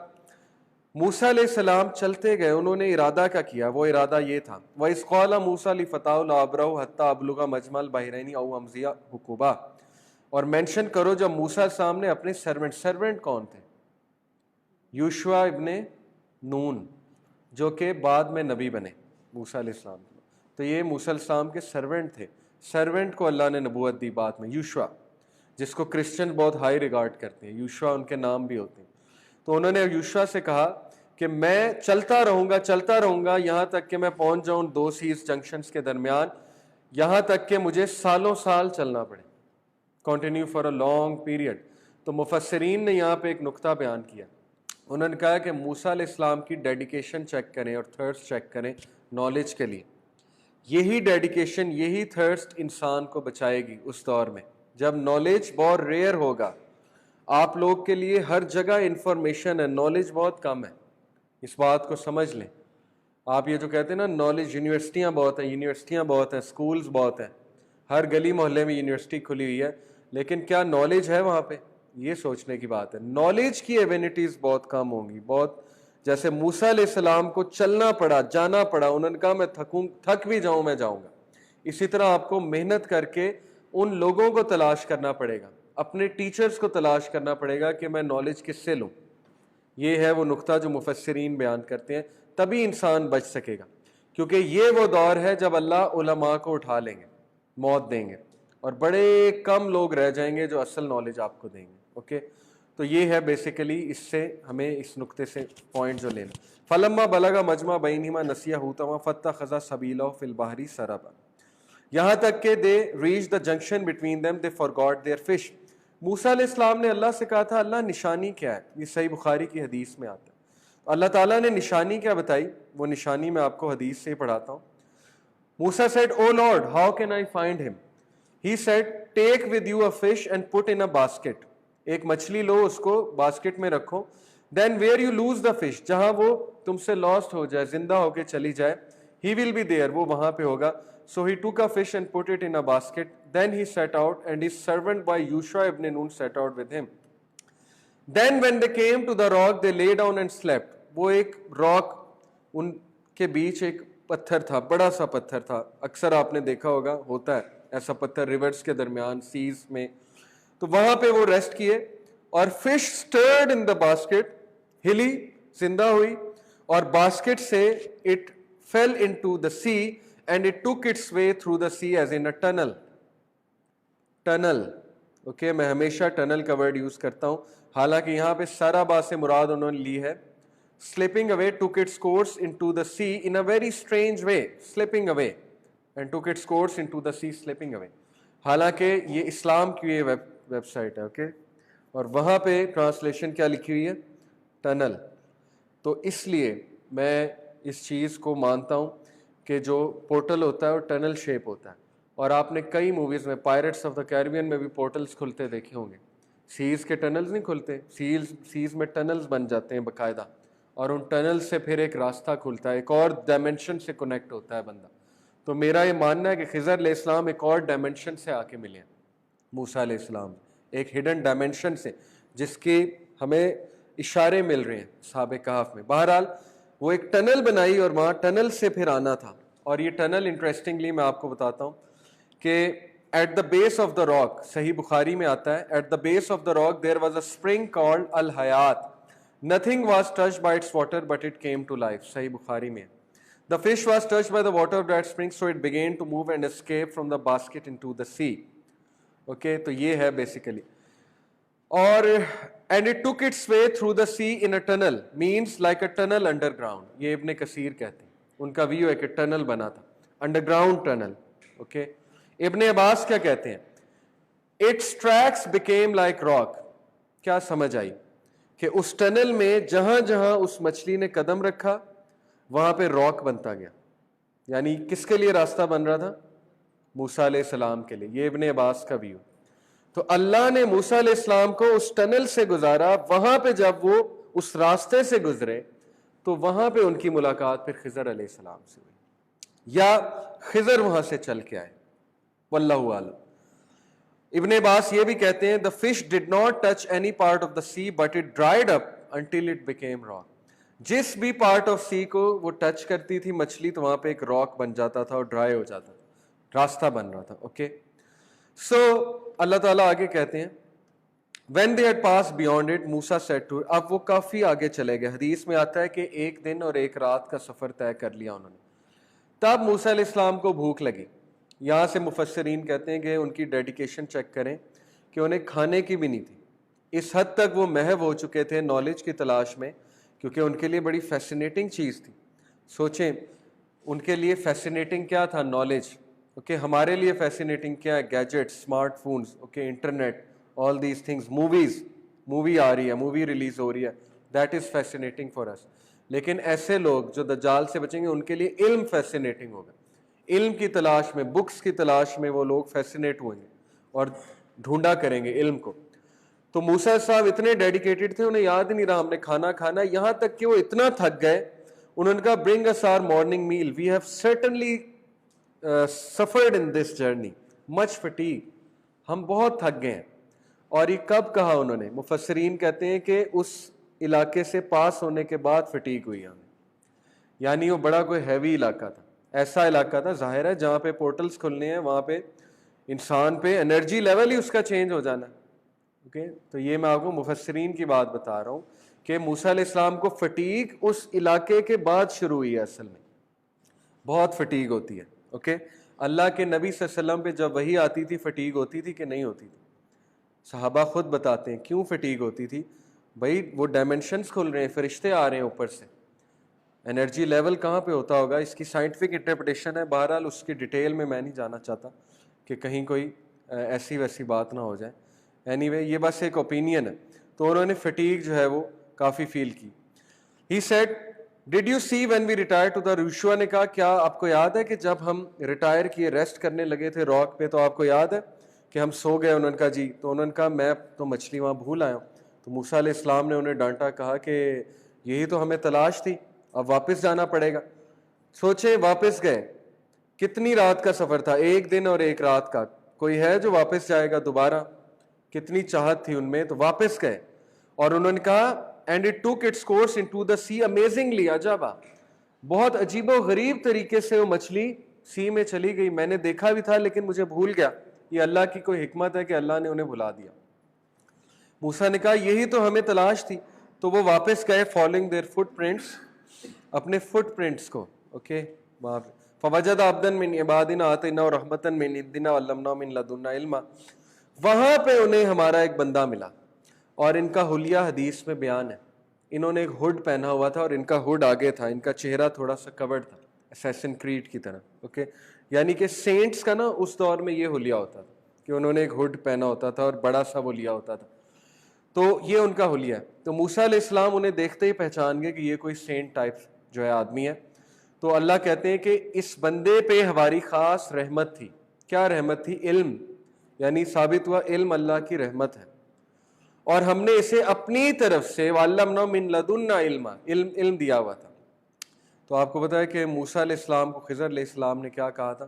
موسیٰ علیہ السلام چلتے گئے، انہوں نے ارادہ کا کیا. وہ ارادہ یہ تھا، وَإِذْ قَالَ مُوسَىٰ لِفَتَاهُ لَا أَبْرَحُ حَتَّىٰ أَبْلُغَ مَجْمَعَ الْبَحْرَيْنِ أَوْ أَمْضِيَ حُقُبًا. اور مینشن کرو جب موسیٰ السلام نے اپنے سرونٹ کون تھے؟ یوشوا ابن نون، جو کہ بعد میں نبی بنے موسیٰ علیہ السلام. تو یہ موسیٰ علیہ السلام کے سرونٹ تھے. سرونٹ کو اللہ نے نبوت دی بعد میں، یوشوا، جس کو کرسچن بہت ہائی ریگارڈ کرتے ہیں، یوشوا ان کے نام بھی ہوتے ہیں. تو انہوں نے یوشوا سے کہا کہ میں چلتا رہوں گا یہاں تک کہ میں پہنچ جاؤں دو سیز جنکشنز کے درمیان، یہاں تک کہ مجھے سالوں سال چلنا پڑے، continue for a long period. تو مفسرین نے یہاں پہ ایک نقطہ بیان کیا. انہوں نے کہا کہ موسیٰ علیہ السلام کی ڈیڈیکیشن چیک کریں اور تھرسٹ چیک کریں نالج کے لیے. یہی ڈیڈیکیشن، یہی تھرسٹ انسان کو بچائے گی اس دور میں جب نالج بہت ریئر ہوگا. آپ لوگ کے لیے ہر جگہ انفارمیشن ہے، نالج بہت کم ہے. اس بات کو سمجھ لیں. آپ یہ جو کہتے ہیں نا نالج، یونیورسٹیاں بہت ہیں، سکولز بہت ہیں، ہر گلی محلے میں یونیورسٹی کھلی ہوئی ہے، لیکن کیا نالج ہے وہاں پہ؟ یہ سوچنے کی بات ہے. نالج کی ایونٹیز بہت کم ہوں گی. بہت جیسے موسیٰ علیہ السلام کو چلنا پڑا، جانا پڑا، انہوں نے کہا میں تھک بھی جاؤں میں جاؤں گا. اسی طرح آپ کو محنت کر کے ان لوگوں کو تلاش کرنا پڑے گا، اپنے ٹیچرز کو تلاش کرنا پڑے گا کہ میں نالج کس سے لوں. یہ ہے وہ نقطہ جو مفسرین بیان کرتے ہیں. تبھی انسان بچ سکے گا، کیونکہ یہ وہ دور ہے جب اللہ علماء کو اٹھا لیں گے، موت دیں گے، اور بڑے کم لوگ رہ جائیں گے جو اصل نالج آپ کو دیں گے. اوکے، تو یہ ہے بیسیکلی، اس سے ہمیں اس نقطے سے پوائنٹ جو لینا. فلما بلغ مجمع بینہما نسیا حوتہما فاتخذ سبیلہ فی البحر سربا، یہاں تک کہ they reach the junction between them, they forgot their fish. Musa علیہ السلام نے اللہ سے کہا تھا اللہ نشانی کیا ہے؟ یہ صحیح بخاری کی حدیث میں آتا ہے. اللہ تعالیٰ نے نشانی کیا بتائی، وہ نشانی میں آپ کو حدیث سے ہی پڑھاتا ہوں. موسیٰ said, O Lord, how can I find him? He said, take with you a fish and put in a basket. ایک مچھلی لو، اس کو باسکٹ میں رکھو. Then where you lose the fish, جہاں وہ تم سے لاسٹ ہو جائے، زندہ ہو کے چلی جائے، he will be there، وہ وہاں پہ ہوگا. So he took a fish and put it in a basket. Then he set out, and his servant by Yushwa ibn Nun set out with him. Then when they came to the rock, they lay down and slept. وہ ایک راک، ان کے بیچ ایک پتھر تھا، بڑا سا پتھر تھا. اکثر آپ نے دیکھا ہوگا، ہوتا ہے ایسا پتھر ریورز کے درمیان سیز میں. تو وہاں پہ وہ ریسٹ کیے اور fish stirred in the basket, ہلی, زندہ ہوئی, اور باسکٹ سے it fell into the sea and it took its way through the sea as in a tunnel. Okay, میں ہمیشہ ٹنل کا ورڈ یوز کرتا ہوں, حالانکہ یہاں پہ سارابا سے مراد انہوں نے لی ہے. slipping away took its course into the sea in a very strange way. slipping away and took its course into the sea, slipping away. حالانکہ یہ اسلام کی ویب سائٹ ہے, اوکے, اور وہاں پہ ٹرانسلیشن کیا لکھی ہوئی ہے, ٹنل. تو اس لیے میں اس چیز کو مانتا ہوں کہ جو پورٹل ہوتا ہے وہ ٹنل شیپ ہوتا ہے. اور آپ نے کئی موویز میں, پائرٹس آف دا کیریبین میں بھی پورٹلز کھلتے دیکھے ہوں گے. سیز کے ٹنلز نہیں کھلتے, سیز میں ٹنلز بن جاتے ہیں باقاعدہ, اور ان ٹنل سے پھر ایک راستہ کھلتا ہے, ایک اور ڈائمینشن سے کنیکٹ ہوتا ہے بندہ. تو میرا یہ ماننا ہے کہ خضر علیہ السلام ایک اور ڈائمینشن سے آ کے ملے ہیں موسیٰ علیہ السلام, ایک ہڈن ڈائمینشن سے, جس کی ہمیں اشارے مل رہے ہیں اصحاب کہف میں. بہرحال وہ ایک ٹنل بنائی اور وہاں ٹنل سے پھر آنا تھا. اور یہ ٹنل انٹرسٹنگلی میں آپ کو بتاتا ہوں کہ at the base of the rock, صحیح بخاری میں آتا ہے, at the base of the rock there was a spring called الحیات, nothing was touched by its water but it came to life. صحیح بخاری میں. The fish was touched by the water of that spring, so it began to move and escape from the basket into the sea. Okay, تو یہ ہے basically. اور and it took its way through the sea in a tunnel, means like a tunnel underground. یہ ابن کثیر کہتے ہیں, ان کا ویو ہے کہ ٹنل بنا تھا, underground tunnel. Okay, ابن عباس کیا کہتے ہیں, its tracks became like rock. کیا سمجھ آئی کہ اس ٹنل میں جہاں جہاں اس مچھلی نے قدم رکھا وہاں پہ راک بنتا گیا. یعنی کس کے لیے راستہ بن رہا تھا, موسیٰ علیہ السلام کے لیے. یہ ابن عباس کا ویو. تو اللہ نے موسیٰ علیہ السلام کو اس ٹنل سے گزارا, وہاں پہ جب وہ اس راستے سے گزرے تو وہاں پہ ان کی ملاقات پھر خضر علیہ السلام سے ہوئی, یا خضر وہاں سے چل کے آئے, واللہ اعلم. ابن عباس یہ بھی کہتے ہیں, the fish did not touch any part of the sea but it dried up until it became rock. جس بھی پارٹ آف سی کو وہ ٹچ کرتی تھی مچھلی تو وہاں پہ ایک راک بن جاتا تھا اور ڈرائی ہو جاتا تھا, راستہ بن رہا تھا. اوکے, سو اللہ تعالیٰ آگے کہتے ہیں when they had passed beyond it Musa said to, اب وہ کافی آگے چلے گئے. حدیث میں آتا ہے کہ ایک دن اور ایک رات کا سفر طے کر لیا انہوں نے. تب موسیٰ علیہ السلام کو بھوک لگی. یہاں سے مفسرین کہتے ہیں کہ ان کی ڈیڈیکیشن چیک کریں کہ انہیں کھانے کی بھی نہیں تھی. اس حد تک وہ محو ہو چکے تھے نالج کی تلاش میں, کیونکہ ان کے لیے بڑی فیسینیٹنگ چیز تھی. سوچیں ان کے لیے فیسینیٹنگ کیا تھا, نالج. اوکے, ہمارے لیے فیسینیٹنگ کیا ہے, gadget, smart phones, okay, internet, all these things, movie آ رہی ہے, مووی ریلیز ہو رہی ہے, that is fascinating for us. لیکن ایسے لوگ جو دجال سے بچیں گے ان کے لیے علم فیسینیٹنگ ہوگا. علم کی تلاش میں, بکس کی تلاش میں وہ لوگ فیسینیٹ ہوئیں گے اور ڈھونڈا کریں گے علم کو. تو موسیٰ صاحب اتنے ڈیڈیکیٹڈ تھے, انہیں یاد ہی نہیں رہا ہم نے کھانا کھانا, یہاں تک کہ وہ اتنا تھک گئے, انہوں نے کہا bring us our morning meal, we have certainly suffered in this journey much fatigue, ہم بہت تھک گئے ہیں. اور یہ کب کہا انہوں نے, مفسرین کہتے ہیں کہ اس علاقے سے پاس ہونے کے بعد فٹیگ ہوئی ہمیں. یعنی وہ بڑا کوئی ہیوی علاقہ تھا, ایسا علاقہ تھا, ظاہر ہے جہاں پہ پورٹلز کھلنے ہیں وہاں پہ انسان پہ انرجی لیول ہی اس کا چینج ہو جانا. اوکے, تو یہ میں آپ کو مفسرین کی بات بتا رہا ہوں کہ موسیٰ علیہ السلام کو فٹیگ اس علاقے کے بعد شروع ہوئی ہے. اصل میں بہت فٹیگ ہوتی ہے. اوکے, اللہ کے نبی صلی اللہ علیہ وسلم پہ جب وحی آتی تھی فٹیگ ہوتی تھی کہ نہیں ہوتی تھی؟ صحابہ خود بتاتے ہیں کیوں فٹیگ ہوتی تھی. بھائی وہ ڈائمینشنز کھل رہے ہیں, فرشتے آ رہے ہیں اوپر سے, انرجی لیول کہاں پہ ہوتا ہوگا, اس کی سائنٹیفک انٹرپریٹیشن ہے. بہرحال اس کی ڈیٹیل میں نہیں جانا چاہتا کہ کہیں کوئی ایسی ویسی بات نہ ہو جائے. اینی وے یہ بس ایک اوپینین ہے. تو انہوں نے فٹیگ جو ہے وہ کافی فیل کی. He said dad you see when we retire to the, یوشوا نے کہا کیا آپ کو یاد ہے کہ جب ہم ریٹائر کیے, ریسٹ کرنے لگے تھے راک پہ, تو آپ کو یاد ہے کہ ہم سو گئے؟ انہوں نے کہا جی. تو انہوں نے کہا میں تو مچھلی وہاں بھول آیا ہوں. تو موسیٰ علیہ السلام نے انہیں ڈانٹا, کہا کہ یہی تو ہمیں تلاش تھی, اب واپس جانا پڑے گا. سوچیں واپس گئے, کتنی رات کا سفر تھا, ایک دن اور ایک رات کا. کوئی ہے جو واپس جائے گا دوبارہ؟ کتنی چاہت تھی ان میں, تو واپس گئے. اور انہوں نے کہا and it took its course into the sea amazingly, عجبا, بہت عجیب و غریب طریقے سے وہ مچھلی سی میں چلی گئی, میں نے دیکھا بھی تھا لیکن مجھے بھول گیا. یہ اللہ کی کوئی حکمت ہے کہ اللہ نے انہیں بھلا دیا. موسیٰ نے کہا یہی تو ہمیں تلاش تھی. تو وہ واپس گئے فالوئنگ دیئر فٹ پرنٹس, اپنے فٹ پرنٹس کو. اوکے, فوجد عبدا من عبادنا آتیناہ رحمتا من عندنا وعلمناہ من لدنا علما. وہاں پہ انہیں ہمارا ایک بندہ ملا, اور ان کا حلیہ حدیث میں بیان ہے. انہوں نے ایک ہڈ پہنا ہوا تھا اور ان کا ہڈ آگے تھا, ان کا چہرہ تھوڑا سا کورڈ تھا اسیسن کریڈ کی طرح. اوکے, یعنی کہ سینٹس کا نا اس دور میں یہ حلیہ ہوتا تھا کہ انہوں نے ایک ہڈ پہنا ہوتا تھا اور بڑا سا وہ لیا ہوتا تھا. تو یہ ان کا حلیہ ہے. تو موسیٰ علیہ السلام انہیں دیکھتے ہی پہچان گئے کہ یہ کوئی سینٹ ٹائپ جو ہے آدمی ہے. تو اللہ کہتے ہیں کہ اس بندے پہ ہماری خاص رحمت تھی. کیا رحمت تھی؟ علم. یعنی ثابت ہوا علم اللہ کی رحمت ہے, اور ہم نے اسے اپنی طرف سے وَعَلَّمْنَا مِن لَدُنَّا عِلْمًا علم دیا ہوا تھا. تو آپ کو پتا ہے کہ موسیٰ علیہ السلام کو خضر علیہ السلام نے کیا کہا تھا؟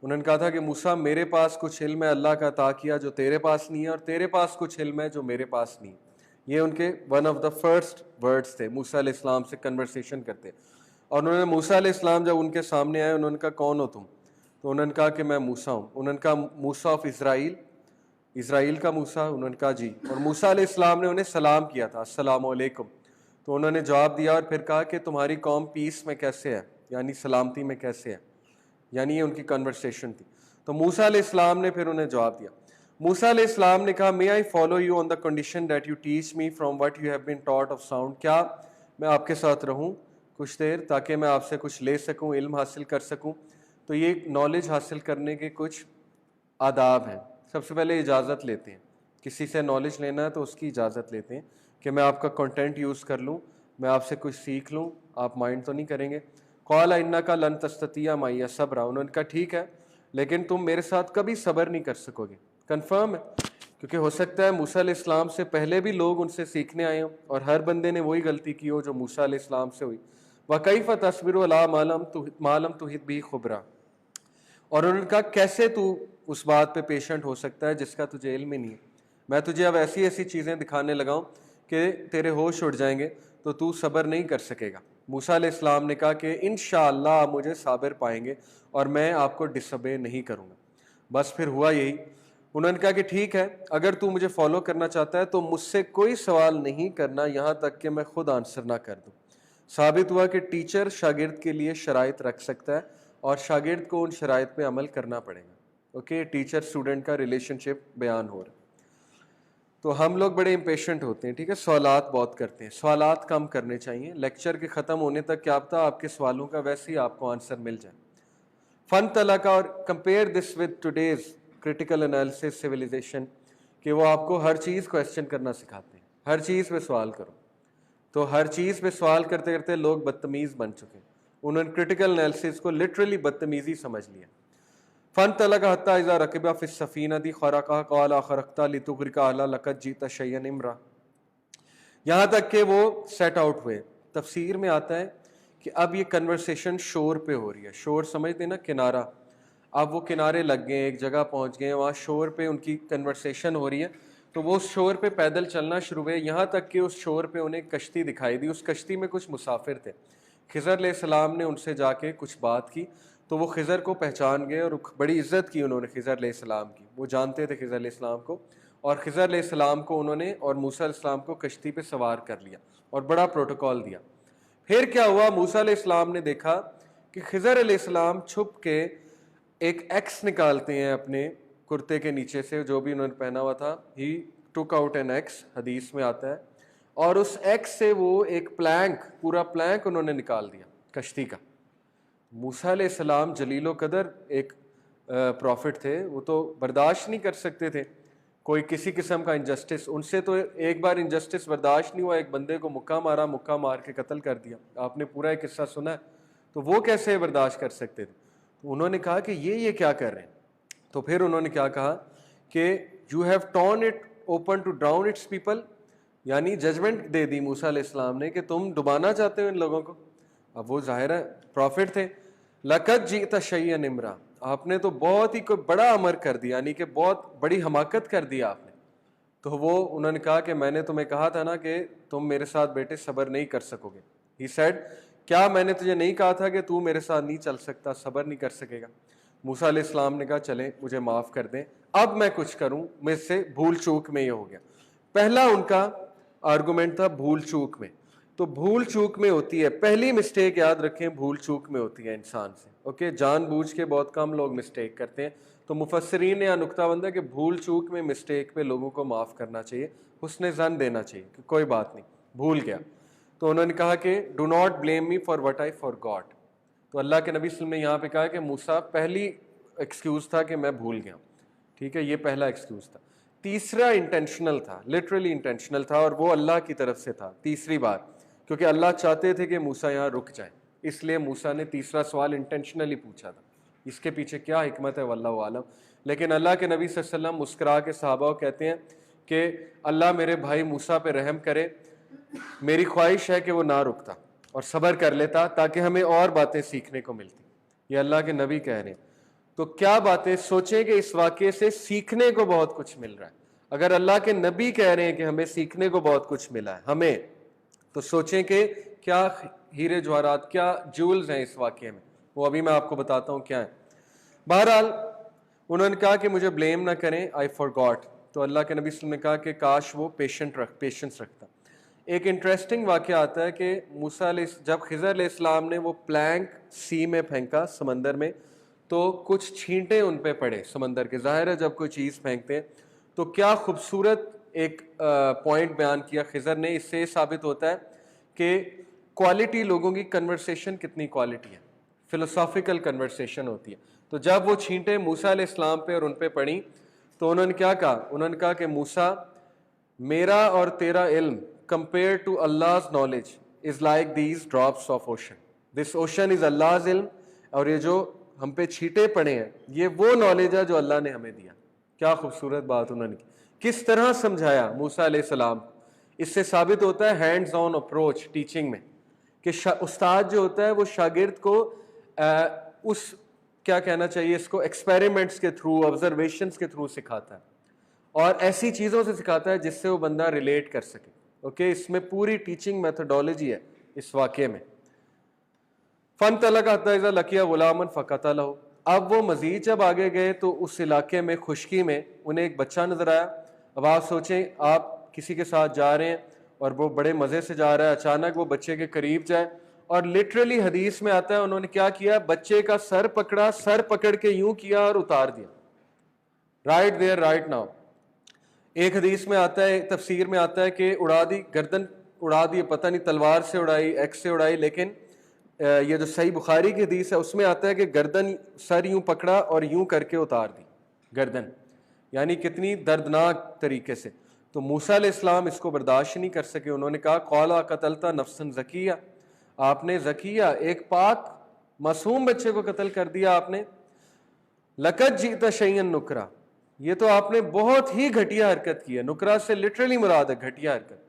انہوں نے کہا تھا کہ موسیٰ میرے پاس کچھ علم ہے اللہ کا عطا کیا جو تیرے پاس نہیں ہے, اور تیرے پاس کچھ علم ہے جو میرے پاس نہیں ہے. یہ ان کے one of the first words تھے موسیٰ علیہ السلام سے کنورسیشن کرتے. اور انہوں نے موسیٰ علیہ السلام جب ان کے سامنے آئے, انہوں نے کہا کون ہو تم؟ تو انہوں نے کہا کہ میں موسیٰ ہوں. انہوں نے کہا موسیٰ آف اسرائیل, اسرائیل کا موسیٰ؟ انہوں نے کہا جی. اور موسیٰ علیہ السلام نے انہیں سلام کیا تھا, السلام علیکم. تو انہوں نے جواب دیا اور پھر کہا کہ تمہاری قوم پیس میں کیسے ہے, یعنی سلامتی میں کیسے ہے. یعنی یہ ان کی کنورسیشن تھی. تو موسیٰ علیہ السلام نے پھر انہیں جواب دیا. موسیٰ علیہ السلام نے کہا may I follow you on the condition that you teach me from what you have been taught of sound. کیا میں آپ کے ساتھ رہوں کچھ دیر تاکہ میں آپ سے کچھ لے سکوں, علم حاصل کر سکوں. تو یہ نالج حاصل کرنے کے کچھ آداب ہیں. سب سے پہلے اجازت لیتے ہیں, کسی سے نالج لینا ہے تو اس کی اجازت لیتے ہیں کہ میں آپ کا کنٹینٹ یوز کر لوں, میں آپ سے کچھ سیکھ لوں, آپ مائنڈ تو نہیں کریں گے. قال انک لن تستطیع معی صبرا. انہوں نے کہا ٹھیک ہے لیکن تم میرے ساتھ کبھی صبر نہیں کر سکو گے. کنفرم ہے, کیونکہ ہو سکتا ہے موسیٰ علیہ السلام سے پہلے بھی لوگ ان سے سیکھنے آئے ہوں اور ہر بندے نے وہی غلطی کی ہو جو موسیٰ علیہ السلام سے ہوئی. وَكَيْفَ تَصْبِرُ عَلَىٰ مَا لَمْ تُحِطْ بِهِ خُبْرًا. اور انہوں نے کہا کیسے تو اس بات پہ پیشنٹ ہو سکتا ہے جس کا تجھے علم ہی نہیں ہے. میں تجھے اب ایسی ایسی چیزیں دکھانے لگاؤں کہ تیرے ہوش اڑ جائیں گے تو تو صبر نہیں کر سکے گا. موسیٰ علیہ السلام نے کہا کہ انشاءاللہ آپ مجھے صابر پائیں گے اور میں آپ کو ڈس اوبے نہیں کروں گا. بس پھر ہوا یہی. انہوں نے کہا کہ ٹھیک ہے اگر تو مجھے فالو کرنا چاہتا ہے تو مجھ سے کوئی سوال نہیں کرنا یہاں تک کہ میں خود آنسر نہ کر دوں. ثابت ہوا کہ ٹیچر شاگرد کے لیے شرائط رکھ سکتا ہے اور شاگرد کو ان شرائط پہ عمل کرنا پڑے گا. اوکے, ٹیچر اسٹوڈنٹ کا ریلیشن شپ بیان ہو رہا ہے. تو ہم لوگ بڑے امپیشنٹ ہوتے ہیں, ٹھیک ہے, سوالات بہت کرتے ہیں. سوالات کم کرنے چاہیے. لیکچر کے ختم ہونے تک کیا پتہ آپ کے سوالوں کا ویسے ہی آپ کو آنسر مل جائے. فن طلقہ, اور compare this with today's critical analysis civilization, کہ وہ آپ کو ہر چیز کویسچن کرنا سکھاتے ہیں, ہر چیز پہ سوال کرو. تو ہر چیز پہ سوال کرتے کرتے لوگ بدتمیز بن چکے. انہوں نے کریٹیکل انالیسس کو لٹرلی بدتمیزی سمجھ لیا. فن طلقہ حتی اذا رکبا فی السفینہ خرقہا قال اخرقتہ لتغرق اہلہا لقد جئت شیئا امرا. یہاں تک کہ وہ سیٹ آؤٹ ہوئے. تفسیر میں آتا ہے کہ اب یہ کنورسیشن شور پہ ہو رہی ہے. شور سمجھتے نا, کنارہ. اب وہ کنارے لگ گئے, ایک جگہ پہنچ گئے, وہاں شور پہ ان کی کنورسیشن ہو رہی ہے. تو وہ اس شور پہ پیدل چلنا شروع ہوئے, یہاں تک کہ اس شور پہ انہیں کشتی دکھائی دی. اس کشتی میں کچھ مسافر تھے. خضر علیہ السلام نے ان سے جا کے کچھ بات کی تو وہ خضر کو پہچان گئے اور بڑی عزت کی انہوں نے خضر علیہ السلام کی. وہ جانتے تھے خضر علیہ السلام کو, اور خضر علیہ السلام کو انہوں نے اور موسیٰ علیہ السلام کو کشتی پہ سوار کر لیا اور بڑا پروٹوکال دیا. پھر کیا ہوا, موسیٰ علیہ السلام نے دیکھا کہ خضر علیہ السلام چھپ کے ایک ایکس نکالتے ہیں اپنے کرتے کے نیچے سے, جو بھی انہوں نے پہنا ہوا تھا. ہی ٹک آؤٹ این ایکس, حدیث میں آتا ہے, اور اس ایکس سے وہ ایک پلانک, پورا پلانک انہوں نے نکال دیا کشتی کا. موسیٰ علیہ السلام جلیل و قدر ایک پروفٹ تھے, وہ تو برداشت نہیں کر سکتے تھے کوئی کسی قسم کا انجسٹس. ان سے تو ایک بار انجسٹس برداشت نہیں ہوا, ایک بندے کو مکہ مارا, مکہ مار کے قتل کر دیا. آپ نے پورا ایک قصہ سنا ہے. تو وہ کیسے برداشت کر سکتے تھے؟ تو انہوں نے کہا کہ یہ کیا کر رہے ہیں. تو پھر انہوں نے کیا کہا کہ you have torn it open to drown its people, یعنی ججمنٹ دے دی موسیٰ علیہ السلام نے کہ تم ڈبانا چاہتے ہو ان لوگوں کو. اب وہ ظاہر ہے پروفٹ تھے. لقد جئت شیئا امرا, آپ نے تو بہت ہی کوئی بڑا امر کر دیا, یعنی کہ بہت بڑی حماقت کر دیا آپ نے. تو وہ انہوں نے کہا کہ میں نے تمہیں کہا تھا نا کہ تم میرے ساتھ بیٹے صبر نہیں کر سکو گے. ہی سیڈ کیا میں نے تجھے نہیں کہا تھا کہ تو میرے ساتھ نہیں چل سکتا, صبر نہیں کر سکے گا؟ موسیٰ علیہ السلام نے کہا چلیں مجھے معاف کر دیں, اب میں کچھ کروں, مجھ سے بھول چوک میں یہ ہو گیا. پہلا ان کا آرگومنٹ تھا بھول چوک میں. تو بھول چوک میں ہوتی ہے, پہلی مسٹیک یاد رکھیں, بھول چوک میں ہوتی ہے انسان سے. اوکے, جان بوجھ کے بہت کم لوگ مسٹیک کرتے ہیں. تو مفسرین نے یہاں نقطہ بندہ کہ بھول چوک میں مسٹیک پہ لوگوں کو معاف کرنا چاہیے, حسن ظن دینا چاہیے کہ کوئی بات نہیں, بھول گیا. تو انہوں نے کہا کہ do not blame me for what I forgot. تو اللہ کے نبی صلی اللہ علیہ وسلم نے یہاں پہ کہا کہ موسیٰ پہلی ایکسکیوز تھا کہ میں بھول گیا. ٹھیک ہے, یہ پہلا ایکسکیوز تھا. تیسرا انٹینشنل تھا, لٹرلی انٹینشنل تھا, اور وہ اللہ کی طرف سے تھا. تیسری بات, کیونکہ اللہ چاہتے تھے کہ موسیٰ یہاں رک جائے, اس لیے موسیٰ نے تیسرا سوال انٹینشنلی پوچھا تھا. اس کے پیچھے کیا حکمت ہے واللہ عالم. لیکن اللہ کے نبی صلی اللہ علیہ وسلم مسکرا کے صحابہ کو کہتے ہیں کہ اللہ میرے بھائی موسیٰ پہ رحم کرے, میری خواہش ہے کہ وہ نہ رکتا اور صبر کر لیتا تاکہ ہمیں اور باتیں سیکھنے کو ملتی. یہ اللہ کے نبی کہہ رہے ہیں. تو کیا باتیں, سوچیں کہ اس واقعے سے سیکھنے کو بہت کچھ مل رہا ہے. اگر اللہ کے نبی کہہ رہے ہیں کہ ہمیں سیکھنے کو بہت کچھ ملا ہے ہمیں, تو سوچیں کہ کیا ہیرے جواہرات, کیا جولز ہیں اس واقعے میں. وہ ابھی میں آپ کو بتاتا ہوں کیا ہے. بہرحال انہوں نے کہا کہ مجھے بلیم نہ کریں, آئی فارگاٹ. تو اللہ کے نبی صلی اللہ علیہ وسلم نے کہا کہ کاش وہ پیشنس رکھتا. ایک انٹرسٹنگ واقعہ آتا ہے کہ موسیٰ جب خضر علیہ السلام نے وہ پلانک سی میں پھینکا, سمندر میں, تو کچھ چھینٹے ان پہ پڑے سمندر کے. ظاہر ہے جب کوئی چیز پھینکتے ہیں تو کیا خوبصورت ایک پوائنٹ بیان کیا خضر نے. اس سے ثابت ہوتا ہے کہ کوالٹی, لوگوں کی کنورسیشن کتنی کوالٹی ہے, فلسافیکل کنورسیشن ہوتی ہے. تو جب وہ چھینٹے موسیٰ علیہ السلام پہ اور ان پہ پڑیں تو انہوں نے کیا کہا, انہوں نے کہا کہ موسیٰ, میرا اور تیرا علم compared to Allah's knowledge is like these drops of ocean. This ocean is Allah's علم, اور یہ جو ہم پہ چھینٹے پڑے ہیں یہ وہ نالج ہے جو اللہ نے ہمیں دیا. کیا خوبصورت بات انہوں نے کی, کس طرح سمجھایا موسیٰ علیہ السلام. اس سے ثابت ہوتا ہے ہینڈز آن اپروچ ٹیچنگ میں, کہ استاد جو ہوتا ہے وہ شاگرد کو اس کیا کہنا چاہیے اس کو, ایکسپیریمنٹس کے تھرو, آبزرویشنس کے تھرو سکھاتا ہے, اور ایسی چیزوں سے سکھاتا ہے جس سے وہ بندہ ریلیٹ کر سکے. اوکے, اس میں پوری ٹیچنگ میتھڈالوجی ہے اس واقعے میں. فَانْطَلَقَ حَتَّىٰ إِذَا لَقِيَ غُلَامًا فَقَتَلَهُ. اب وہ مزید جب آگے گئے تو اس علاقے میں, خشکی میں, انہیں ایک بچہ نظر آیا. اب آپ سوچیں, آپ کسی کے ساتھ جا رہے ہیں اور وہ بڑے مزے سے جا رہا ہے, اچانک وہ بچے کے قریب جائے, اور لٹرلی حدیث میں آتا ہے انہوں نے کیا کیا, بچے کا سر پکڑا, سر پکڑ کے یوں کیا اور اتار دیا, رائٹ دیئر رائٹ ناؤ. ایک حدیث میں آتا ہے, تفسیر میں آتا ہے کہ اڑا دی, گردن اڑا دی, پتہ نہیں تلوار سے اڑائی, ایکس سے اڑائی, لیکن یہ جو صحیح بخاری کی حدیث ہے اس میں آتا ہے کہ گردن, سر یوں پکڑا اور یوں کر کے اتار دی گردن. یعنی کتنی دردناک طریقے سے. تو موسیٰ علیہ السلام اس کو برداشت نہیں کر سکے. انہوں نے کہا قَالَ قَتَلْتَ نَفْسًا زَكِيَّةً, آپ نے زکیہ, ایک پاک معصوم بچے کو قتل کر دیا آپ نے. لَقَدْ جِئْتَ شَيْئًا نُكْرًا, یہ تو آپ نے بہت ہی گھٹیا حرکت کی ہے. نکرا سے لٹرلی مراد ہے گھٹیا حرکت,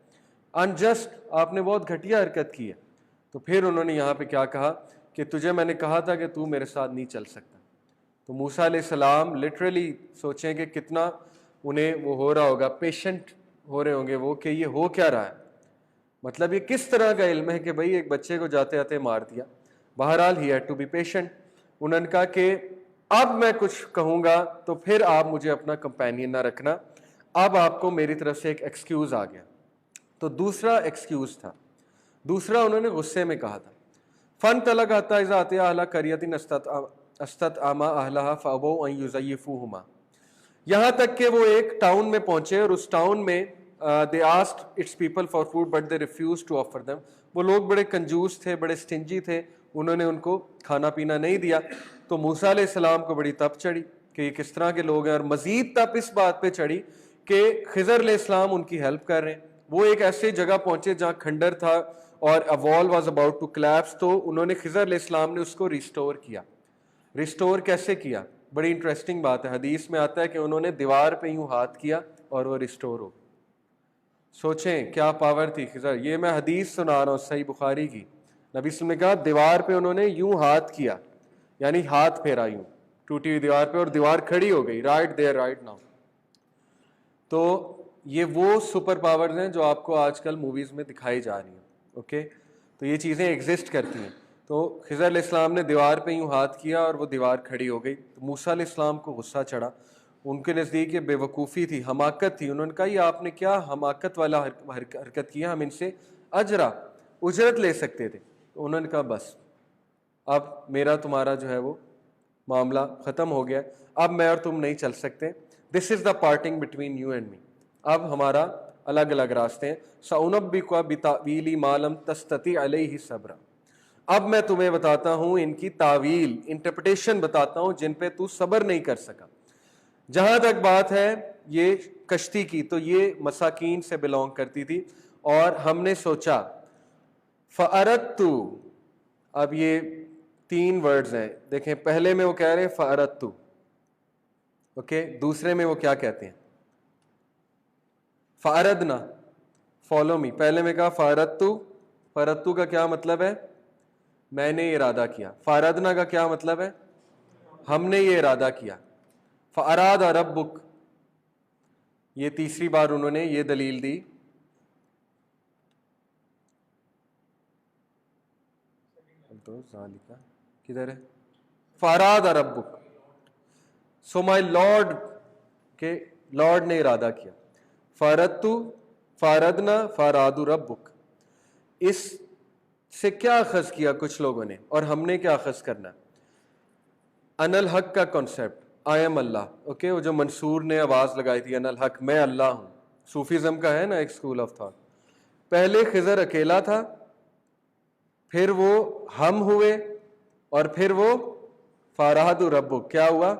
انجسٹ, آپ نے بہت گھٹیا حرکت کی ہے. تو پھر انہوں نے یہاں پہ کیا کہا کہ تجھے میں نے کہا تھا کہ تو میرے ساتھ نہیں چل سکتا. تو موسیٰ علیہ السلام لٹرلی سوچیں کہ کتنا انہیں وہ ہو رہا ہوگا, پیشنٹ ہو رہے ہوں گے وہ, کہ یہ ہو کیا رہا ہے, مطلب یہ کس طرح کا علم ہے کہ بھئی ایک بچے کو جاتے آتے مار دیا. بہرحال he had to be patient. انہوں نے کہا کہ اب میں کچھ کہوں گا تو پھر آپ مجھے اپنا کمپینین نہ رکھنا, اب آپ کو میری طرف سے ایک ایکسکیوز آ گیا. تو دوسرا ایکسکیوز تھا, دوسرا انہوں نے غصے میں کہا تھا. فَانْطَلَقَ حَتَّىٰ إِذَا أَتَيَا أَهْلَ قَرْيَةٍ اسْتَطْعَمَا أَهْلَهَا فَأَبَوْا أَن يُضَيِّفُوهُمَا. یہاں تک کہ وہ ایک ٹاؤن میں پہنچے, اور اس ٹاؤن میں they asked its people for food but they refused to offer them. وہ لوگ بڑے کنجوس تھے, بڑے سٹنجی تھے, انہوں نے ان کو کھانا پینا نہیں دیا. تو موسیٰ علیہ السلام کو بڑی تپ چڑھی کہ یہ کس طرح کے لوگ ہیں, اور مزید تپ اس بات پہ چڑھی کہ خضر علیہ السلام ان کی ہیلپ کر رہے ہیں. وہ ایک ایسی جگہ پہنچے جہاں کھنڈر تھا اور a wall was about to collapse, تو انہوں نے خضر علیہ السلام نے اس کو ریسٹور کیا. ریسٹور کیسے کیا, بڑی انٹرسٹنگ بات ہے. حدیث میں آتا ہے کہ انہوں نے دیوار پہ یوں ہاتھ کیا اور وہ ریسٹور ہو. سوچیں کیا پاور تھی خضر. یہ میں حدیث سنا رہا ہوں صحیح بخاری کی. نبی صلی اللہ علیہ وسلم نے کہا دیوار پہ انہوں نے یوں ہاتھ کیا, یعنی ہاتھ پھیرا یوں ٹوٹی ہوئی دیوار پہ, اور دیوار کھڑی ہو گئی, رائٹ دیئر رائٹ ناؤ. تو یہ وہ سپر پاورز ہیں جو آپ کو آج کل موویز میں دکھائی جا رہی ہیں. اوکے, تو یہ چیزیں ایگزسٹ کرتی ہیں. تو خضر علیہ السلام نے دیوار پہ یوں ہاتھ کیا اور وہ دیوار کھڑی ہو گئی. تو موسیٰ علیہ السلام کو غصہ چڑھا. ان کے نزدیک یہ بے وقوفی تھی, حماقت تھی. انہوں نے کہا یہ آپ نے کیا حماقت والا حرکت کیا, ہم ان سے اجرت لے سکتے تھے. تو انہوں نے کہا بس اب میرا تمہارا جو ہے وہ معاملہ ختم ہو گیا, اب میں اور تم نہیں چل سکتے. This is the parting between you and me, اب ہمارا الگ الگ راستے ہیں. سأنبئک بتأویل ما لم تستطع علیہ صبرا, اب میں تمہیں بتاتا ہوں ان کی تعویل, انٹرپریٹیشن بتاتا ہوں جن پہ تو صبر نہیں کر سکا. جہاں تک بات ہے یہ کشتی کی, تو یہ مساکین سے بلونگ کرتی تھی, اور ہم نے سوچا فَأَرَدْتُ, اب یہ 3 ورڈز ہیں دیکھیں. پہلے میں وہ کہہ رہے ہیں فَأَرَدْتُ, اوکے, دوسرے میں وہ کیا کہتے ہیں فَأَرَدْنَا, فالو می. پہلے میں کہا فَأَرَدْتُ, فَأَرَدْتُ کا کیا مطلب ہے میں نے یہ ارادہ کیا. فَأَرَدْنَا کا کیا مطلب ہے ہم نے یہ ارادہ کیا. فَأَرَادَ رَبُّكَ, یہ تیسری بار انہوں نے یہ دلیل دی. کدھر ہے فَأَرَادَ رَبُّكَ, سو مائی لارڈ کہ لارڈ نے ارادہ کیا. فَأَرَدْتُ, فَأَرَدْنَا, فَأَرَادُ رَبُّكَ. اس سے کیا اخذ کیا کچھ لوگوں نے, اور ہم نے کیا اخذ کرنا. ان الحق کا concept, I am Allah, okay, وہ جو منصور نے آواز لگائی تھی ان الحق, میں اللہ ہوں, صوفیزم کا ہے نا ایک اسکول آف تھاٹ. پہلے خضر اکیلا تھا, پھر وہ ہم ہوئے, اور پھر وہ فاراد ربک, کیا ہوا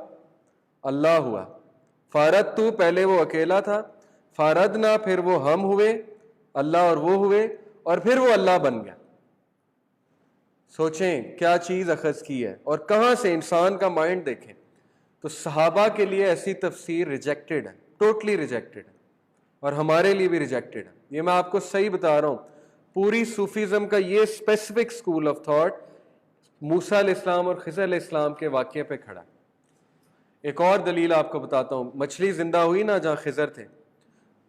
اللہ ہوا. فارد پہلے وہ اکیلا تھا, فاردنا پھر وہ ہم ہوئے اللہ اور وہ ہوئے, اور پھر وہ اللہ بن گیا. سوچیں کیا چیز اخذ کی ہے, اور کہاں سے انسان کا مائنڈ دیکھیں. تو صحابہ کے لیے ایسی تفسیر ریجیکٹڈ ہے, ٹوٹلی ریجیکٹڈ ہے, اور ہمارے لیے بھی ریجیکٹڈ ہے. یہ میں آپ کو صحیح بتا رہا ہوں, پوری صوفیزم کا یہ اسپیسیفک اسکول آف تھاٹ موسیٰ علیہ السلام اور خضر علیہ السلام کے واقعے پہ کھڑا. ایک اور دلیل آپ کو بتاتا ہوں. مچھلی زندہ ہوئی نا جہاں خضر تھے,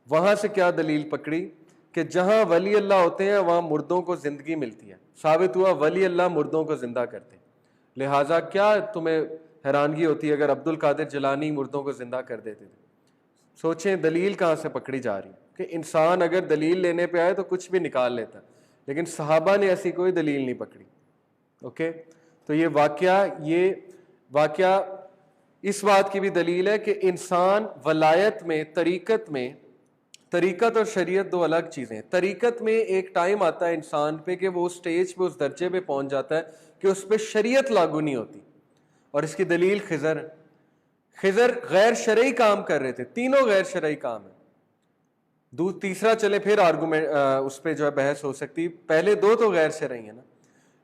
وہاں سے کیا دلیل پکڑی کہ جہاں ولی اللہ ہوتے ہیں وہاں مردوں کو زندگی ملتی ہے. ثابت ہوا ولی اللہ مردوں کو زندہ کرتے ہیں. لہٰذا کیا تمہیں حیرانگی ہوتی ہے اگر عبد القادر جیلانی مردوں کو زندہ کر دیتے تھے. سوچیں دلیل کہاں سے پکڑی جا رہی ہے, کہ انسان اگر دلیل لینے پہ آئے تو کچھ بھی نکال لیتا, لیکن صحابہ نے ایسی کوئی دلیل نہیں پکڑی. اوکے, تو یہ واقعہ اس بات کی بھی دلیل ہے کہ انسان ولایت میں, طریقت اور شریعت 2 الگ چیزیں ہیں. طریقت میں ایک ٹائم آتا ہے انسان پہ کہ وہ اسٹیج پہ, اس درجے پہ پہنچ جاتا ہے کہ اس پہ شریعت لاگو نہیں ہوتی, اور اس کی دلیل خضر غیر شرعی کام کر رہے تھے. تینوں غیر شرعی کام ہیں. تیسرا چلے پھر آرگومنٹ اس پہ جو ہے بحث ہو سکتی. پہلے 2 تو غیر شرعی ہیں نا,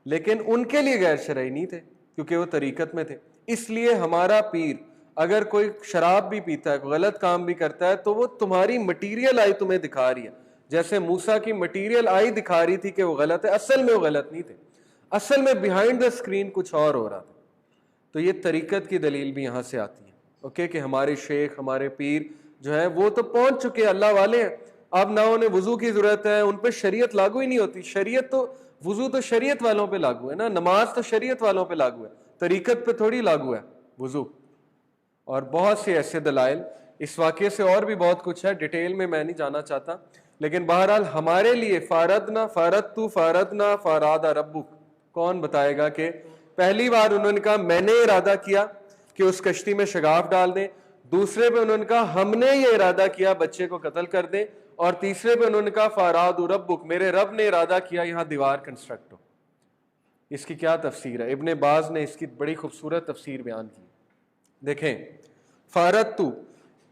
لیکن ان کے لیے غیر شرعی نہیں تھے کیونکہ وہ طریقت میں تھے. اس لیے ہمارا پیر اگر کوئی شراب بھی پیتا ہے, کوئی غلط کام بھی کرتا ہے, تو وہ تمہاری مٹیریل آئی تمہیں دکھا رہی ہے, جیسے موسیٰ کی مٹیریل آئی دکھا رہی تھی کہ وہ غلط ہے. اصل میں وہ غلط نہیں تھے, اصل میں بیہائنڈ دا اسکرین کچھ اور ہو رہا تھا. تو یہ طریقت کی دلیل بھی یہاں سے آتی ہے. اوکے, کہ ہمارے شیخ, ہمارے پیر جو ہے وہ تو پہنچ چکے, اللہ والے ہیں. اب نہ انہیں وضو کی ضرورت ہے, ان پہ شریعت لاگو ہی نہیں ہوتی. شریعت تو, وضو تو شریعت والوں پہ لاگو ہے نا, نماز تو شریعت والوں پہ لاگو ہے, طریقت پہ تھوڑی لاگو ہے وضو. اور بہت سے ایسے دلائل اس واقعے سے, اور بھی بہت کچھ ہے, ڈیٹیل میں نہیں جانا چاہتا. لیکن بہرحال ہمارے لیے فاردنا, فاردتو, فاردنا, فاراد ربک, کون بتائے گا کہ پہلی بار انہوں نے کہا میں نے ارادہ کیا کہ اس کشتی میں شگاف ڈال دیں, دوسرے پہ انہوں نے کہا ہم نے یہ ارادہ کیا بچے کو قتل کر دیں, اور تیسرے پہ انہوں نے کہا فاراد ربک, میرے رب نے ارادہ کیا یہاں دیوار کنسٹرکٹ ہو. اس کی کیا تفسیر ہے؟ ابن باز نے اس کی بڑی خوبصورت تفسیر بیان کی. دیکھیں, فارتو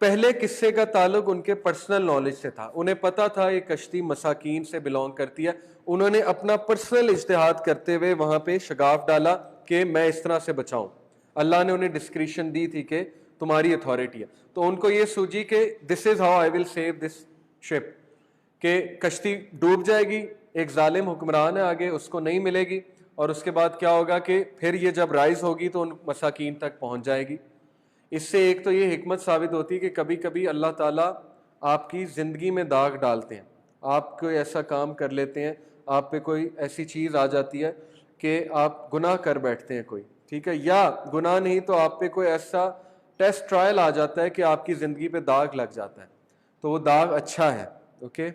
پہلے قصے کا تعلق ان کے پرسنل نالج سے تھا. انہیں پتا تھا یہ کشتی مساکین سے بلونگ کرتی ہے. انہوں نے اپنا پرسنل اجتہاد کرتے ہوئے وہاں پہ شگاف ڈالا کہ میں اس طرح سے بچاؤں. اللہ نے انہیں ڈسکریشن دی تھی کہ تمہاری اتھارٹی ہے. تو ان کو یہ سوجی کہ دس is how I will save this شپ, کہ کشتی ڈوب جائے گی, ایک ظالم حکمران ہے آگے, اس کو نہیں ملے گی, اور اس کے بعد کیا ہوگا کہ پھر یہ جب رائز ہوگی تو ان مساکین تک پہنچ جائے گی. اس سے ایک تو یہ حکمت ثابت ہوتی ہے کہ کبھی کبھی اللہ تعالیٰ آپ کی زندگی میں داغ ڈالتے ہیں, آپ کو ایسا کام کر لیتے ہیں, آپ پہ کوئی ایسی چیز آ جاتی ہے کہ آپ گناہ کر بیٹھتے ہیں کوئی، ٹھیک ہے، یا گناہ نہیں تو آپ پہ کوئی ایسا ٹیسٹ ٹرائل آ جاتا ہے کہ آپ کی زندگی پہ داغ لگ جاتا ہے، تو وہ داغ اچھا ہے. اوکے،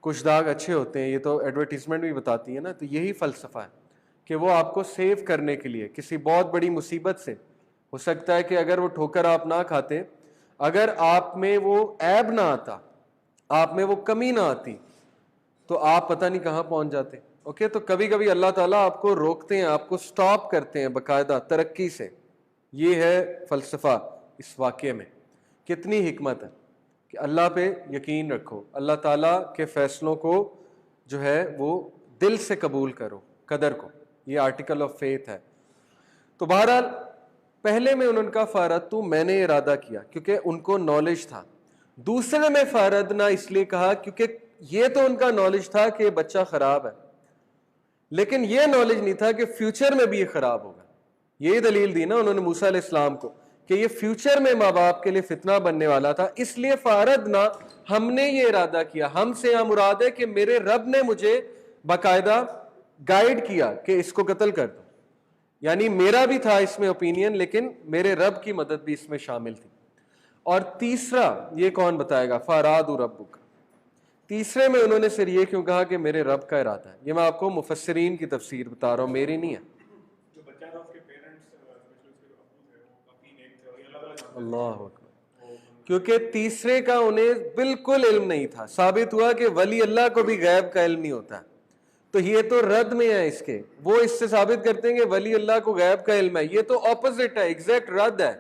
کچھ داغ اچھے ہوتے ہیں، یہ تو ایڈورٹیزمنٹ بھی بتاتی ہے نا. تو یہی فلسفہ ہے کہ وہ آپ کو سیو کرنے کے لیے کسی بہت بڑی مصیبت سے، ہو سکتا ہے کہ اگر وہ ٹھوکر آپ نہ کھاتے، اگر آپ میں وہ عیب نہ آتا، آپ میں وہ کمی نہ آتی، تو آپ پتہ نہیں کہاں پہنچ جاتے. اوکے، تو کبھی کبھی اللہ تعالیٰ آپ کو روکتے ہیں، آپ کو سٹاپ کرتے ہیں باقاعدہ ترقی سے. یہ ہے فلسفہ اس واقعے میں. کتنی حکمت ہے کہ اللہ پہ یقین رکھو، اللہ تعالیٰ کے فیصلوں کو جو ہے وہ دل سے قبول کرو، قدر کو. یہ آرٹیکل آف فیتھ ہے. تو بہرحال پہلے میں انہوں نے کہا فاردت، میں نے ارادہ کیا، کیونکہ ان کو نالج تھا. دوسرے میں فاردنا اس لیے کہا کیونکہ یہ تو ان کا نالج تھا کہ بچہ خراب ہے، لیکن یہ نالج نہیں تھا کہ فیوچر میں بھی یہ خراب ہوگا. یہی دلیل دی نا انہوں نے موسیٰ علیہ السلام کو کہ یہ فیوچر میں ماں باپ کے لیے فتنہ بننے والا تھا. اس لیے فاردنا، ہم نے یہ ارادہ کیا. ہم سے یہاں مراد ہے کہ میرے رب نے مجھے باقاعدہ گائیڈ کیا کہ اس کو قتل کر دو. یعنی میرا بھی تھا اس میں اوپینین، لیکن میرے رب کی مدد بھی اس میں شامل تھی. اور تیسرا یہ کون بتائے گا؟ فاراد ربک. تیسرے میں انہوں نے صرف یہ کیوں کہا کہ میرے رب کا ارادہ ہے. یہ میں آپ کو مفسرین کی تفسیر بتا رہا ہوں، میری نہیں ہے. اللہ اکبر. کیونکہ تیسرے کا انہیں بالکل علم نہیں تھا. ثابت ہوا کہ ولی اللہ کو بھی غیب کا علم نہیں ہوتا. تو یہ تو رد میں ہے اس کے. وہ اس سے ثابت کرتے ہیں کہ ولی اللہ کو غیب کا علم ہے. یہ تو اپوزٹ ہے، ایگزیکٹ رد ہے